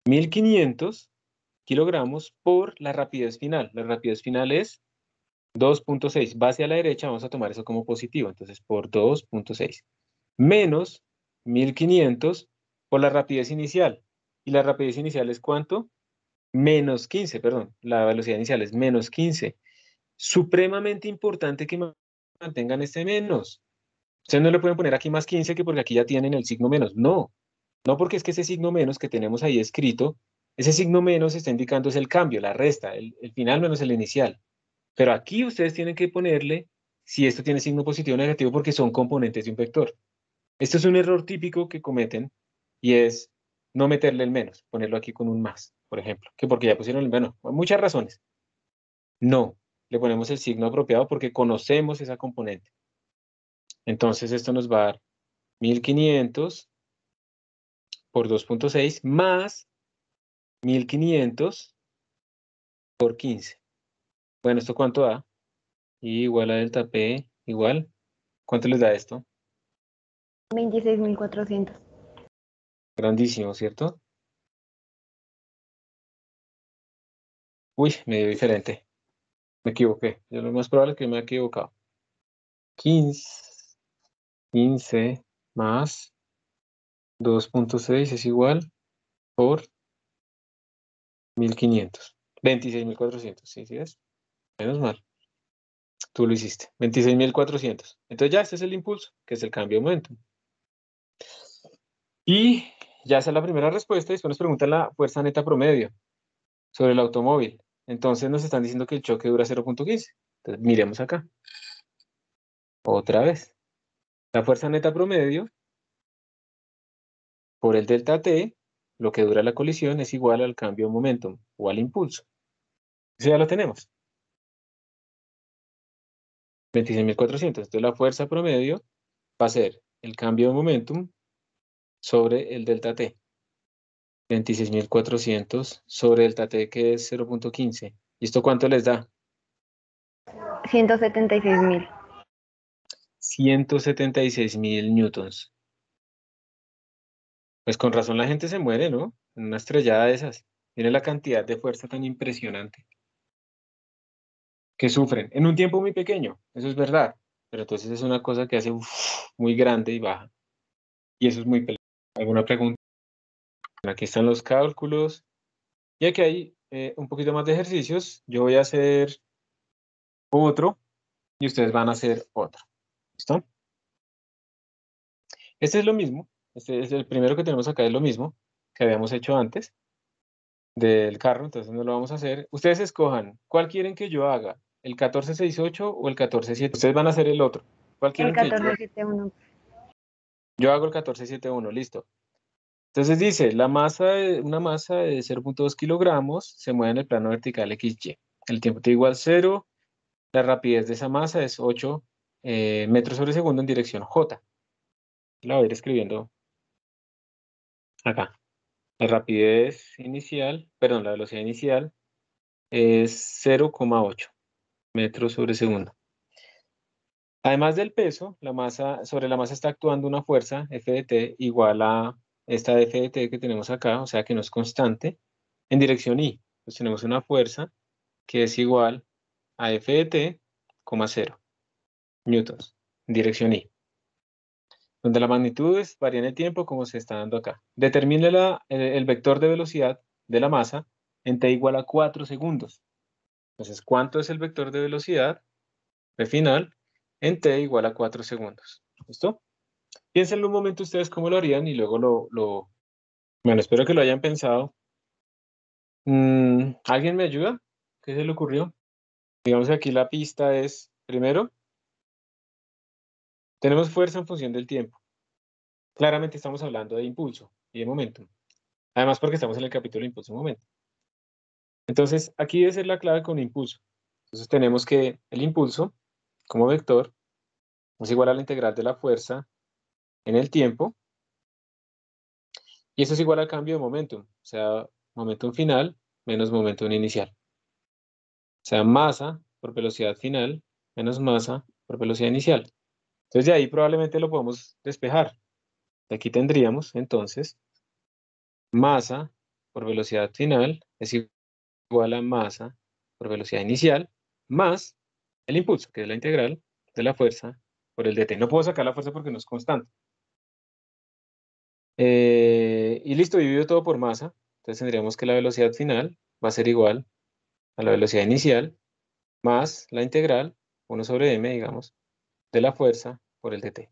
1500 kilogramos por la rapidez final. La rapidez final es 2.6. Va hacia la derecha, vamos a tomar eso como positivo. Entonces, por 2.6. Menos 1500 por la rapidez inicial. ¿Y la rapidez inicial es cuánto? Menos 15, perdón. La velocidad inicial es menos 15. Supremamente importante que mantengan este menos. Ustedes no le pueden poner aquí más 15 que porque aquí ya tienen el signo menos. No, no porque es que ese signo menos que tenemos ahí escrito, ese signo menos está indicando es el cambio, la resta, el final menos el inicial. Pero aquí ustedes tienen que ponerle si esto tiene signo positivo o negativo porque son componentes de un vector. Esto es un error típico que cometen y es no meterle el menos, ponerlo aquí con un más, por ejemplo, que porque ya pusieron el menos, por muchas razones. No, le ponemos el signo apropiado porque conocemos esa componente. Entonces esto nos va a dar 1500 por 2.6 más 1500 por 15. Bueno, ¿esto cuánto da? Y igual a delta P, igual. ¿Cuánto les da esto? 26.400. Grandísimo, ¿cierto? Uy, medio diferente. Me equivoqué. Yo lo más probable es que me haya equivocado. 15 más 2.6 es igual por 1500. 26.400, ¿sí? ¿Sí es? Menos mal. Tú lo hiciste. 26.400. Entonces ya este es el impulso, que es el cambio de momento. Y ya esa es la primera respuesta. Después nos preguntan la fuerza neta promedio sobre el automóvil. Entonces nos están diciendo que el choque dura 0.15. Entonces miremos acá. Otra vez. La fuerza neta promedio por el delta T, lo que dura la colisión, es igual al cambio de momentum o al impulso. Eso ya lo tenemos. 26.400. Entonces la fuerza promedio va a ser el cambio de momentum sobre el delta T. 26.400 sobre delta T, que es 0.15. ¿Y esto cuánto les da? 176.000. 176.000 newtons. Pues con razón la gente se muere, ¿no? En una estrellada de esas. Miren la cantidad de fuerza tan impresionante que sufren en un tiempo muy pequeño. Eso es verdad. Pero entonces es una cosa que hace muy grande y baja. Y eso es muy peligroso. ¿Alguna pregunta? Aquí están los cálculos. Y aquí hay un poquito más de ejercicios. Yo voy a hacer otro y ustedes van a hacer otro. ¿Listo? Este es lo mismo. Este es el primero que tenemos acá, es lo mismo que habíamos hecho antes del carro, entonces no lo vamos a hacer. Ustedes escojan, ¿cuál quieren que yo haga? ¿El 1468 o el 1471? Ustedes van a hacer el otro. ¿Cuál El quieren que yo haga? 1471. Yo hago el 1471, listo. Entonces dice, una masa de 0.2 kilogramos se mueve en el plano vertical XY. El tiempo t igual 0, la rapidez de esa masa es 8 metros sobre segundo en dirección J. La voy a ir escribiendo acá. La rapidez inicial, perdón, la velocidad inicial es 0,8 metros sobre segundo. Además del peso, sobre la masa está actuando una fuerza F de t igual a esta F de t que tenemos acá, o sea que no es constante, en dirección Y. Pues tenemos una fuerza que es igual a F de t, 0 newtons, en dirección Y. Donde las magnitudes varían el tiempo como se está dando acá. Determine el vector de velocidad de la masa en t igual a 4 segundos. Entonces, ¿cuánto es el vector de velocidad de final en t igual a 4 segundos? ¿Listo? Piénsenlo un momento ustedes cómo lo harían y luego Bueno, espero que lo hayan pensado. ¿Alguien me ayuda? ¿Qué se le ocurrió? Digamos que aquí la pista es, primero, tenemos fuerza en función del tiempo. Claramente estamos hablando de impulso y de momento. Además porque estamos en el capítulo de impulso y momento. Entonces, aquí debe ser la clave con impulso. Entonces tenemos que el impulso, como vector, es igual a la integral de la fuerza en el tiempo. Y eso es igual al cambio de momentum. O sea, momentum final menos momentum inicial. O sea, masa por velocidad final menos masa por velocidad inicial. Entonces de ahí probablemente lo podemos despejar. De aquí tendríamos entonces masa por velocidad final es igual a masa por velocidad inicial más el impulso, que es la integral de la fuerza por el dt. No puedo sacar la fuerza porque no es constante. Y listo, divido todo por masa. Entonces tendríamos que la velocidad final va a ser igual a la velocidad inicial más la integral, 1 sobre m, digamos, de la fuerza por el dt.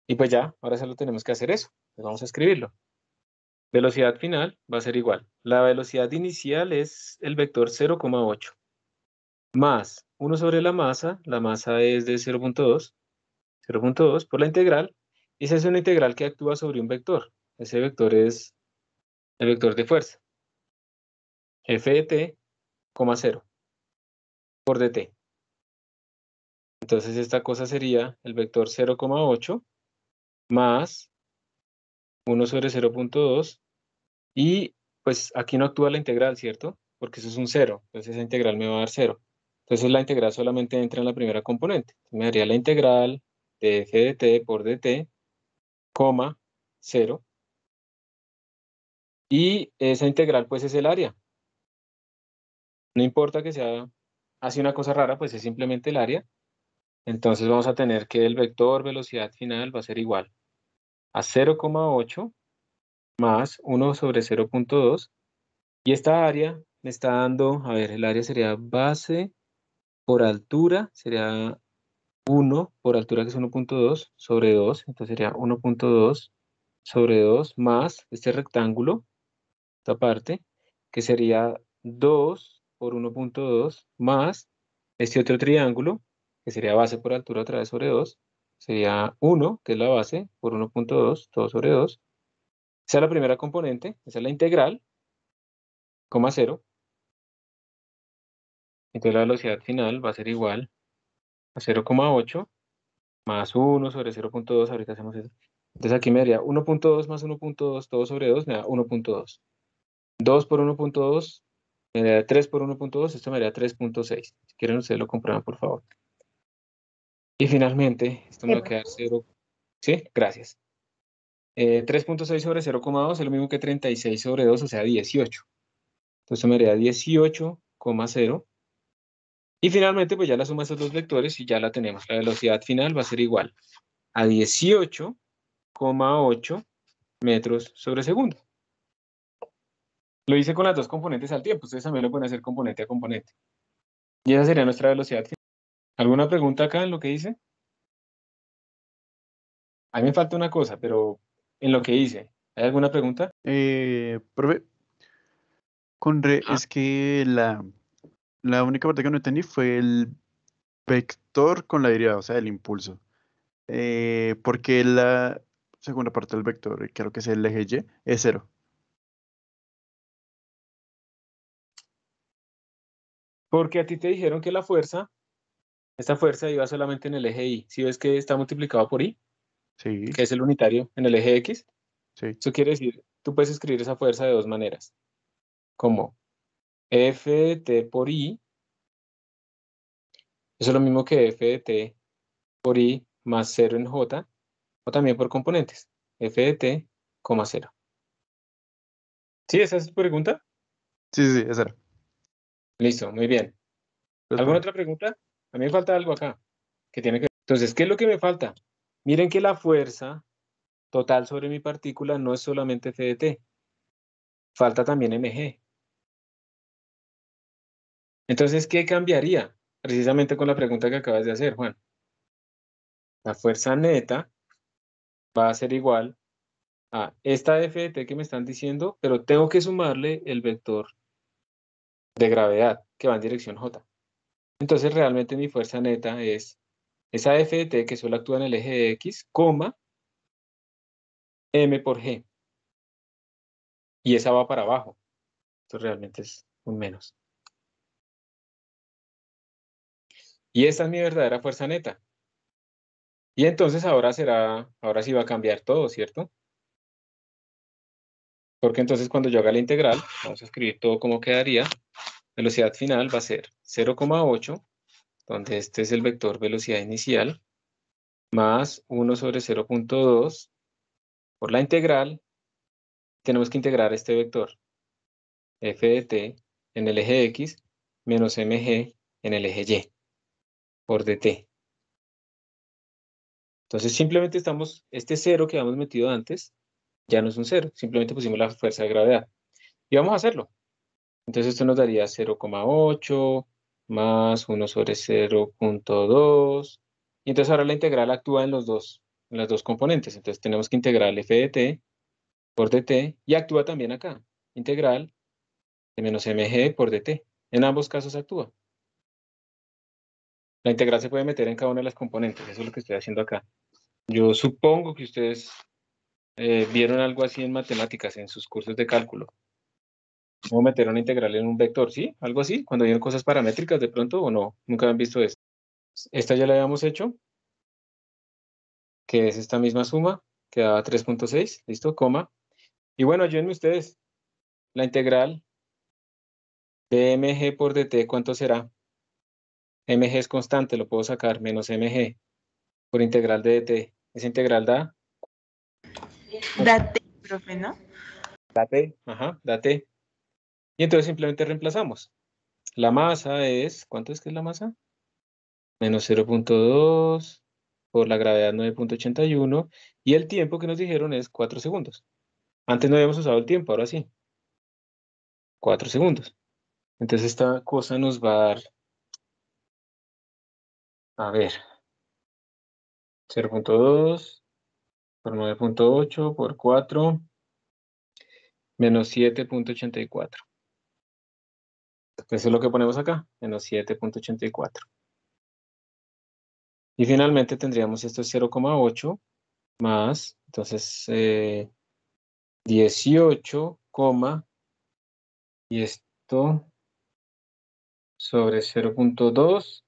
Y pues ya, ahora solo tenemos que hacer eso. Pues vamos a escribirlo. Velocidad final va a ser igual. La velocidad inicial es el vector 0,8 más 1 sobre la masa es de 0.2 por la integral, y esa es una integral que actúa sobre un vector. Ese vector es el vector de fuerza. F de t, 0 por dt. Entonces esta cosa sería el vector 0,8 más 1 sobre 0.2, y pues aquí no actúa la integral, ¿cierto? Porque eso es un 0, entonces esa integral me va a dar 0. Entonces la integral solamente entra en la primera componente. Me daría la integral de f de t por dt, 0. Y esa integral pues es el área. No importa que sea así una cosa rara, pues es simplemente el área. Entonces vamos a tener que el vector velocidad final va a ser igual a 0,8 más 1 sobre 0.2. Y esta área me está dando, a ver, el área sería base por altura, sería 1 por altura, que es 1.2 sobre 2. Entonces sería 1.2 sobre 2 más este rectángulo, esta parte, que sería 2 por 1.2 más este otro triángulo, que sería base por altura otra vez sobre 2. Sería 1, que es la base, por 1.2, todo sobre 2. Esa es la primera componente, esa es la integral, 0. Entonces la velocidad final va a ser igual a 0,8 más 1 sobre 0.2, ahorita hacemos eso. Entonces aquí me daría 1.2 más 1.2, todo sobre 2, me da 1.2. 2 por 1.2, me da 3 por 1.2, esto me daría 3.6. Si quieren ustedes lo comprueban, por favor. Y finalmente, esto me va a quedar 0. ¿Sí? Gracias. 3.6 sobre 0,2 es lo mismo que 36 sobre 2, o sea, 18. Entonces me daría 18,0. Y finalmente, pues ya la suma de estos dos vectores y ya la tenemos. La velocidad final va a ser igual a 18,8 metros sobre segundo. Lo hice con las dos componentes al tiempo. Ustedes también lo pueden hacer componente a componente. Y esa sería nuestra velocidad final. ¿Alguna pregunta acá en lo que hice? A mí me falta una cosa, pero en lo que hice, ¿hay alguna pregunta? Profe, Ajá. es que la única parte que no entendí fue el vector con la derivada, o sea, el impulso. Porque la segunda parte del vector, creo que es el eje Y, es cero. Porque a ti te dijeron que esta fuerza iba solamente en el eje Y. Si ves que está multiplicado por Y, Sí, que es el unitario en el eje X, sí. eso quiere decir, tú puedes escribir esa fuerza de dos maneras, como F de T por I, eso es lo mismo que F de T por I más 0 en J, o también por componentes, F de T, coma 0. ¿Sí? ¿Esa es tu pregunta? Sí, sí, sí, es cero. Listo, muy bien. Pues, ¿Alguna profe. otra pregunta? A mí me falta algo acá, que tiene que... Entonces, ¿qué es lo que me falta? Miren que la fuerza total sobre mi partícula no es solamente F de T, falta también mg. Entonces, ¿qué cambiaría? Precisamente con la pregunta que acabas de hacer, Juan. La fuerza neta va a ser igual a esta F de T que me están diciendo, pero tengo que sumarle el vector de gravedad que va en dirección J. Entonces, realmente mi fuerza neta es esa F de T que solo actúa en el eje de X, coma, M por G. Y esa va para abajo. Esto realmente es un menos. Y esta es mi verdadera fuerza neta. Y entonces ahora sí va a cambiar todo, ¿cierto? Porque entonces cuando yo haga la integral, vamos a escribir todo como quedaría. Velocidad final va a ser 0,8, donde este es el vector velocidad inicial, más 1 sobre 0,2 por la integral. Tenemos que integrar este vector, f de t en el eje x, menos mg en el eje y, por dt. Entonces simplemente este cero que habíamos metido antes, ya no es un cero, simplemente pusimos la fuerza de gravedad. Y vamos a hacerlo. Entonces esto nos daría 0,8 más 1 sobre 0,2. Y entonces ahora la integral actúa en las dos componentes. Entonces tenemos que integrar f de t por dt y actúa también acá. Integral de menos mg por dt. En ambos casos actúa. La integral se puede meter en cada una de las componentes. Eso es lo que estoy haciendo acá. Yo supongo que ustedes vieron algo así en matemáticas, en sus cursos de cálculo. ¿Cómo meter una integral en un vector? ¿Sí? ¿Algo así? Cuando vieron cosas paramétricas de pronto o no. Nunca han visto esto. Esta ya la habíamos hecho, que es esta misma suma, que da 3,6, ¿listo? Coma. Y bueno, ayúdenme ustedes. La integral de mg por dt, ¿cuánto será? Mg es constante, lo puedo sacar, menos mg por integral de dt. Esa integral da Date, profe, ¿no? t, ajá, da t. Y entonces simplemente reemplazamos. La masa es, ¿cuánto es que es la masa? Menos 0,2 por la gravedad 9,81 y el tiempo que nos dijeron es 4 segundos. Antes no habíamos usado el tiempo, ahora sí. 4 segundos. Entonces esta cosa nos va a dar, a ver, 0,2 por 9,8 por 4 menos 7,84. Eso es lo que ponemos acá, menos 7,84. Y finalmente tendríamos esto es 0,8 más, entonces 18, y esto sobre 0,2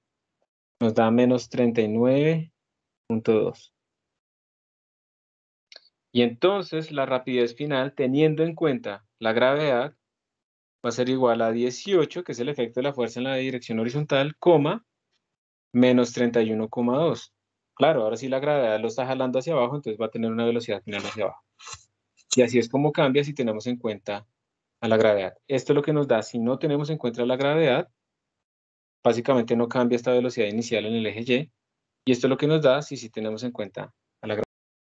nos da menos 39,2. Y entonces la rapidez final, teniendo en cuenta la gravedad, va a ser igual a 18, que es el efecto de la fuerza en la dirección horizontal, coma, menos 31,2. Claro, ahora sí la gravedad lo está jalando hacia abajo, entonces va a tener una velocidad final hacia abajo. Y así es como cambia si tenemos en cuenta a la gravedad. Esto es lo que nos da, si no tenemos en cuenta la gravedad, básicamente no cambia esta velocidad inicial en el eje Y. Y esto es lo que nos da si sí tenemos en cuenta a la gravedad.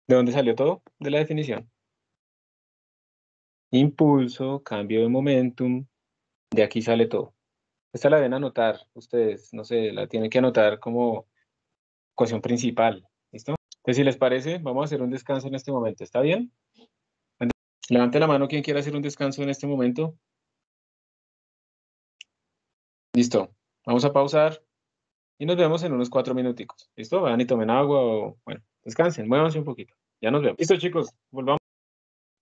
¿De dónde salió todo? De la definición. Impulso, cambio de momentum, de aquí sale todo. Esta la deben anotar ustedes, no sé, la tienen que anotar como ecuación principal, ¿listo? Entonces, si les parece, vamos a hacer un descanso en este momento, ¿está bien? Levante la mano quien quiera hacer un descanso en este momento. Listo, vamos a pausar y nos vemos en unos 4 minuticos, ¿listo? Vayan y tomen agua o, bueno, descansen, muévanse un poquito, ya nos vemos. Listo, chicos, volvamos.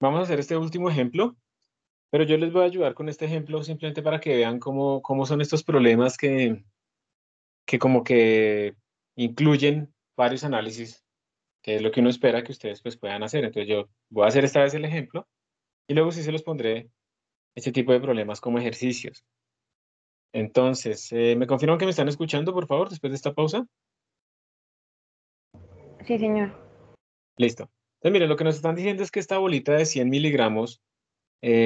Vamos a hacer este último ejemplo, pero yo les voy a ayudar con este ejemplo simplemente para que vean cómo son estos problemas que como que incluyen varios análisis, que es lo que uno espera que ustedes pues puedan hacer. Entonces yo voy a hacer esta vez el ejemplo y luego sí se los pondré este tipo de problemas como ejercicios. Entonces, ¿me confirman que me están escuchando, por favor, después de esta pausa? Sí, señor. Listo. Entonces, miren, lo que nos están diciendo es que esta bolita de 100 miligramos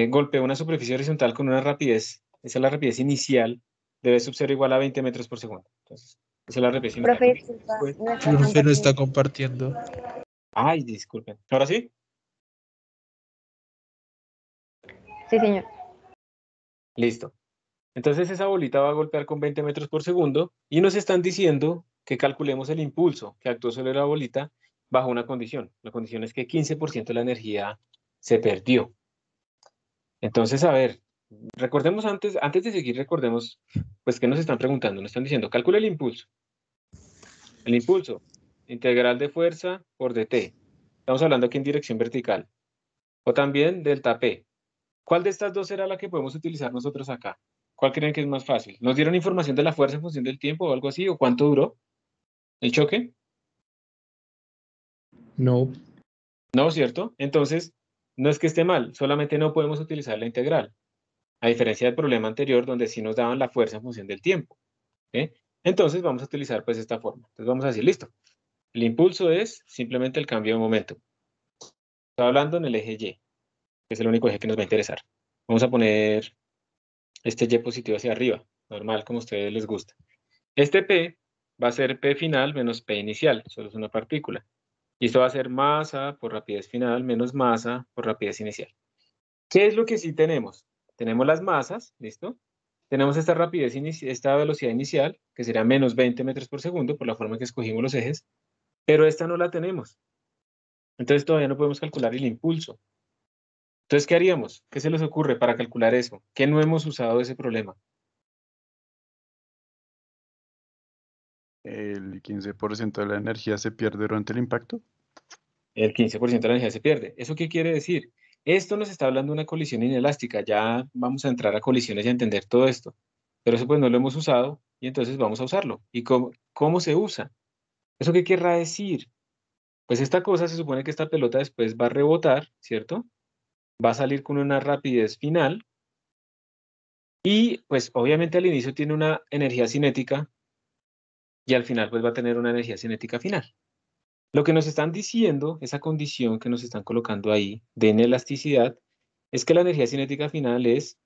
golpea una superficie horizontal con una rapidez, esa es la rapidez inicial, debe sub 0 igual a 20 metros por segundo. Entonces, esa es la rapidez inicial. Profe, disculpa, Pues- no está Profe no está compartiendo. compartiendo. Ay, disculpen. ¿Ahora sí? Sí, señor. Listo. Entonces esa bolita va a golpear con 20 metros por segundo y nos están diciendo que calculemos el impulso que actuó sobre la bolita bajo una condición. La condición es que 15% de la energía se perdió. Entonces, a ver, recordemos antes de seguir, recordemos, pues, ¿qué nos están preguntando? Nos están diciendo, calcula el impulso. El impulso, integral de fuerza por dt. Estamos hablando aquí en dirección vertical. O también delta P. ¿Cuál de estas dos será la que podemos utilizar nosotros acá? ¿Cuál creen que es más fácil? ¿Nos dieron información de la fuerza en función del tiempo o algo así? ¿O cuánto duró el choque? No, No, ¿cierto? Entonces, no es que esté mal, solamente no podemos utilizar la integral. A diferencia del problema anterior, donde sí nos daban la fuerza en función del tiempo. ¿Ok? Entonces, vamos a utilizar pues esta forma. Entonces, vamos a decir, listo. El impulso es simplemente el cambio de momento. Estoy hablando en el eje Y, que es el único eje que nos va a interesar. Vamos a poner este Y positivo hacia arriba, normal, como a ustedes les gusta. Este P va a ser P final menos P inicial, solo es una partícula. Y esto va a ser masa por rapidez final menos masa por rapidez inicial. ¿Qué es lo que sí tenemos? Tenemos las masas, ¿listo? Tenemos esta rapidez, esta velocidad inicial, que sería menos 20 metros por segundo, por la forma en que escogimos los ejes, pero esta no la tenemos. Entonces todavía no podemos calcular el impulso. Entonces, ¿qué haríamos? ¿Qué se les ocurre para calcular eso? ¿Qué no hemos usado de ese problema? El 15% de la energía se pierde durante el impacto. El 15% de la energía se pierde. ¿Eso qué quiere decir? Esto nos está hablando de una colisión inelástica. Ya vamos a entrar a colisiones y a entender todo esto. Pero eso pues no lo hemos usado y entonces vamos a usarlo. ¿Y cómo se usa? ¿Eso qué querrá decir? Pues esta cosa se supone que esta pelota después va a rebotar, ¿cierto? Va a salir con una rapidez final y pues obviamente al inicio tiene una energía cinética y al final pues va a tener una energía cinética final. Lo que nos están diciendo, esa condición que nos están colocando ahí de inelasticidad, es que la energía cinética final es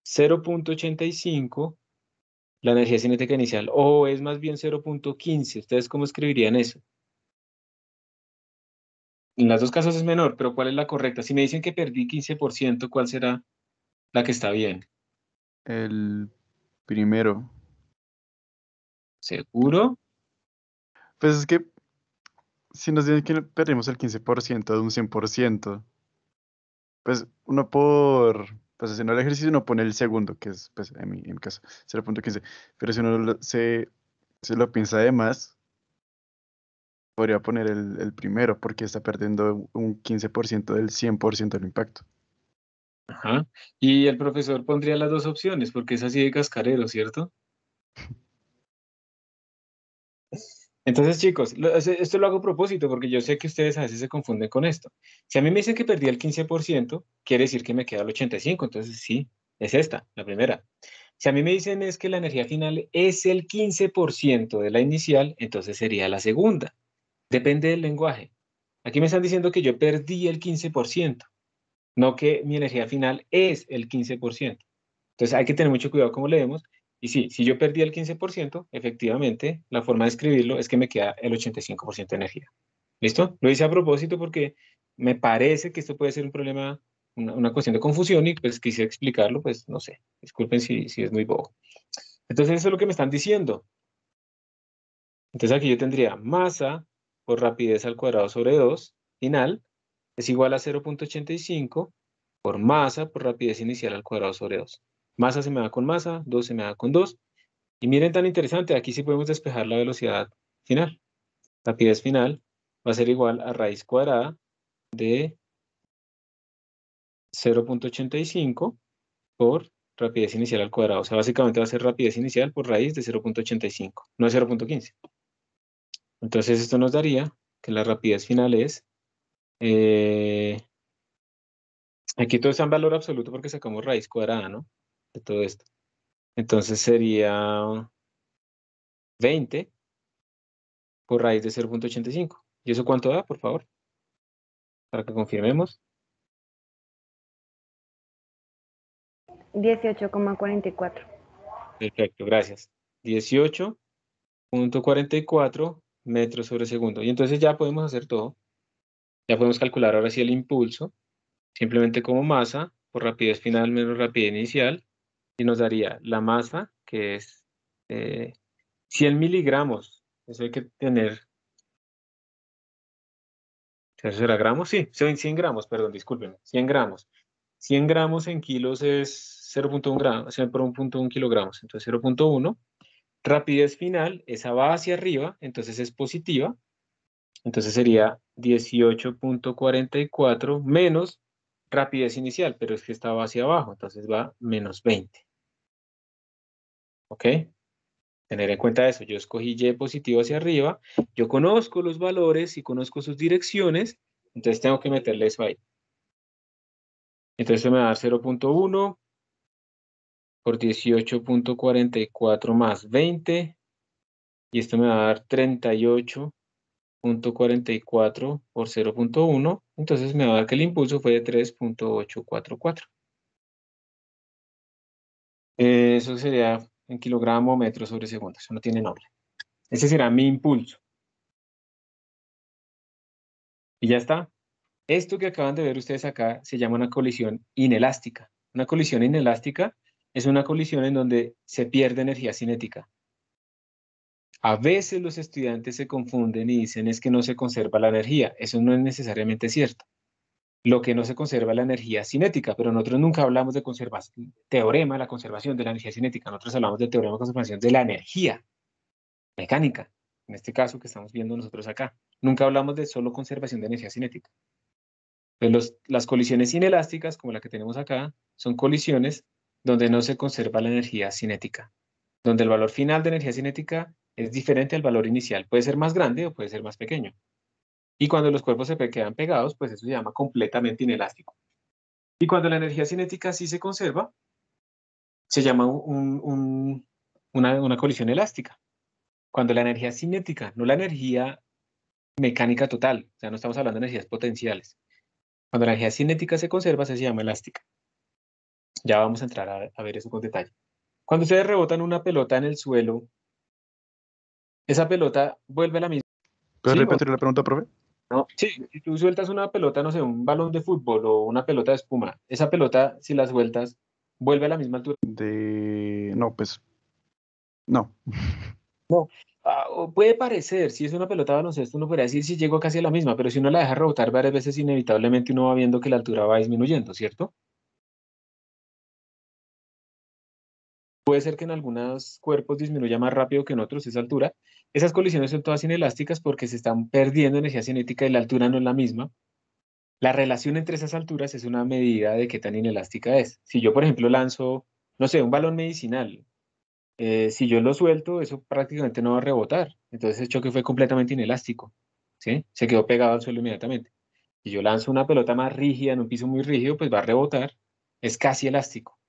0.85, la energía cinética inicial, o es más bien 0.15. ¿Ustedes cómo escribirían eso? En los dos casos es menor, pero ¿cuál es la correcta? Si me dicen que perdí 15%, ¿cuál será la que está bien? El primero. ¿Seguro? Pues es que si nos dicen que perdimos el 15% de un 100%, pues uno pues haciendo el ejercicio uno pone el segundo, que es, pues en mi caso, 0.15. Pero si uno se lo piensa de más, podría poner el primero, porque está perdiendo un 15% del 100% del impacto. Ajá. Y el profesor pondría las dos opciones, porque es así de cascarero, ¿cierto? Entonces, chicos, esto lo hago a propósito porque yo sé que ustedes a veces se confunden con esto. Si a mí me dicen que perdí el 15%, quiere decir que me queda el 85%, entonces sí, es esta, la primera. Si a mí me dicen es que la energía final es el 15% de la inicial, entonces sería la segunda. Depende del lenguaje. Aquí me están diciendo que yo perdí el 15%, no que mi energía final es el 15%. Entonces hay que tener mucho cuidado cómo leemos. Y sí, si yo perdí el 15%, efectivamente, la forma de escribirlo es que me queda el 85% de energía. ¿Listo? Lo hice a propósito porque me parece que esto puede ser un problema, una cuestión de confusión y pues quise explicarlo, pues no sé, disculpen si es muy bobo. Entonces eso es lo que me están diciendo. Entonces aquí yo tendría masa por rapidez al cuadrado sobre 2 final es igual a 0.85 por masa por rapidez inicial al cuadrado sobre 2. Masa se me da con masa, 2 se me da con 2. Y miren tan interesante, aquí sí podemos despejar la velocidad final. Rapidez final va a ser igual a raíz cuadrada de 0.85 por rapidez inicial al cuadrado. O sea, básicamente va a ser rapidez inicial por raíz de 0.85, no es 0.15. Entonces esto nos daría que la rapidez final es, aquí todo está en valor absoluto porque sacamos raíz cuadrada, ¿no? De todo esto. Entonces sería 20 por raíz de 0.85. ¿Y eso cuánto da, por favor? Para que confirmemos. 18,44. Perfecto, gracias. 18.44 metros sobre segundo. Y entonces ya podemos hacer todo. Ya podemos calcular ahora sí el impulso, simplemente como masa por rapidez final menos rapidez inicial, y nos daría la masa, que es 100 miligramos. Eso hay que tener. ¿Eso será gramos? Sí, son 100 gramos, perdón, discúlpenme. 100 gramos. 100 gramos en kilos es 0.1 gramos, 0.1 kilogramos. Entonces 0.1. Rapidez final, esa va hacia arriba, entonces es positiva. Entonces sería 18.44 menos rapidez inicial, pero es que estaba hacia abajo, entonces va menos 20. ¿Ok? Tener en cuenta eso. Yo escogí Y positivo hacia arriba. Yo conozco los valores y conozco sus direcciones, entonces tengo que meterle eso ahí. Entonces me va a dar 0.1 por 18.44 más 20. Y esto me va a dar 38.44 por 0.1. Entonces me va a dar que el impulso fue de 3.844. Eso sería en kilogramo metro sobre segundo. Eso no tiene nombre. Ese será mi impulso. Y ya está. Esto que acaban de ver ustedes acá se llama una colisión inelástica. Una colisión inelástica es una colisión en donde se pierde energía cinética. A veces los estudiantes se confunden y dicen es que no se conserva la energía. Eso no es necesariamente cierto. Lo que no se conserva es la energía cinética, pero nosotros nunca hablamos de conservación, teorema de la conservación de la energía cinética. Nosotros hablamos del teorema de conservación de la energía mecánica, en este caso que estamos viendo nosotros acá. Nunca hablamos de solo conservación de energía cinética. Las colisiones inelásticas, como la que tenemos acá, son colisiones donde no se conserva la energía cinética, donde el valor final de energía cinética es diferente al valor inicial. Puede ser más grande o puede ser más pequeño. Y cuando los cuerpos se quedan pegados, pues eso se llama completamente inelástico. Y cuando la energía cinética sí se conserva, se llama una colisión elástica. Cuando la energía cinética, no la energía mecánica total, o sea, no estamos hablando de energías potenciales. Cuando la energía cinética se conserva, se llama elástica. Ya vamos a entrar a ver eso con detalle. Cuando ustedes rebotan una pelota en el suelo, esa pelota vuelve a la misma. ¿Puedes ¿Sí? repetir la pregunta, profe? No, sí, si tú sueltas una pelota, no sé, un balón de fútbol o una pelota de espuma, esa pelota, si la sueltas, vuelve a la misma altura. No, pues, no. No. O puede parecer, si es una pelota de baloncesto, uno podría decir si llegó casi a la misma, pero si uno la deja rebotar varias veces, inevitablemente uno va viendo que la altura va disminuyendo, ¿cierto? Puede ser que en algunos cuerpos disminuya más rápido que en otros esa altura. Esas colisiones son todas inelásticas porque se están perdiendo energía cinética y la altura no es la misma. La relación entre esas alturas es una medida de qué tan inelástica es. Si yo, por ejemplo, lanzo, no sé, un balón medicinal, si yo lo suelto, eso prácticamente no va a rebotar. Entonces el choque fue completamente inelástico, ¿sí? Se quedó pegado al suelo inmediatamente. Si yo lanzo una pelota más rígida en un piso muy rígido, pues va a rebotar. Es casi elástico.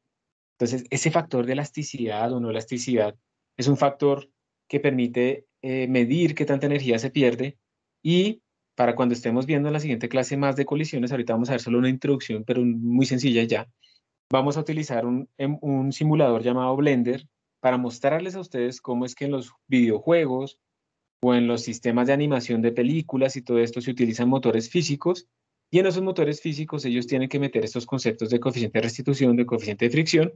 Entonces, ese factor de elasticidad o no elasticidad es un factor que permite medir qué tanta energía se pierde y para cuando estemos viendo en la siguiente clase más de colisiones, ahorita vamos a ver solo una introducción, pero muy sencilla ya, vamos a utilizar un simulador llamado Blender para mostrarles a ustedes cómo es que en los videojuegos o en los sistemas de animación de películas y todo esto se utilizan motores físicos Y en esos motores físicos ellos tienen que meter estos conceptos de coeficiente de restitución, de coeficiente de fricción,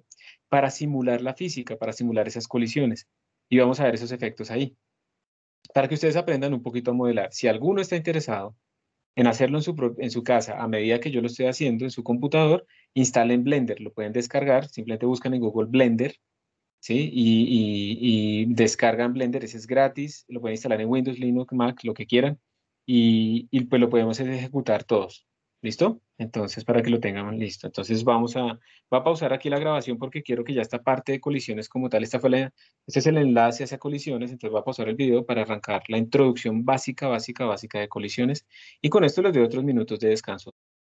para simular la física, para simular esas colisiones. Y vamos a ver esos efectos ahí. Para que ustedes aprendan un poquito a modelar. Si alguno está interesado en hacerlo en su casa a medida que yo lo estoy haciendo en su computador, instalen Blender, lo pueden descargar, simplemente buscan en Google Blender, ¿sí? Y descargan Blender, ese es gratis, lo pueden instalar en Windows, Linux, Mac, lo que quieran, y pues lo podemos ejecutar todos, ¿listo? Entonces, para que lo tengan listo. Entonces, voy a pausar aquí la grabación porque quiero que ya esta parte de colisiones como tal, este es el enlace hacia colisiones, entonces voy a pausar el video para arrancar la introducción básica de colisiones, y con esto les doy otros minutos de descanso.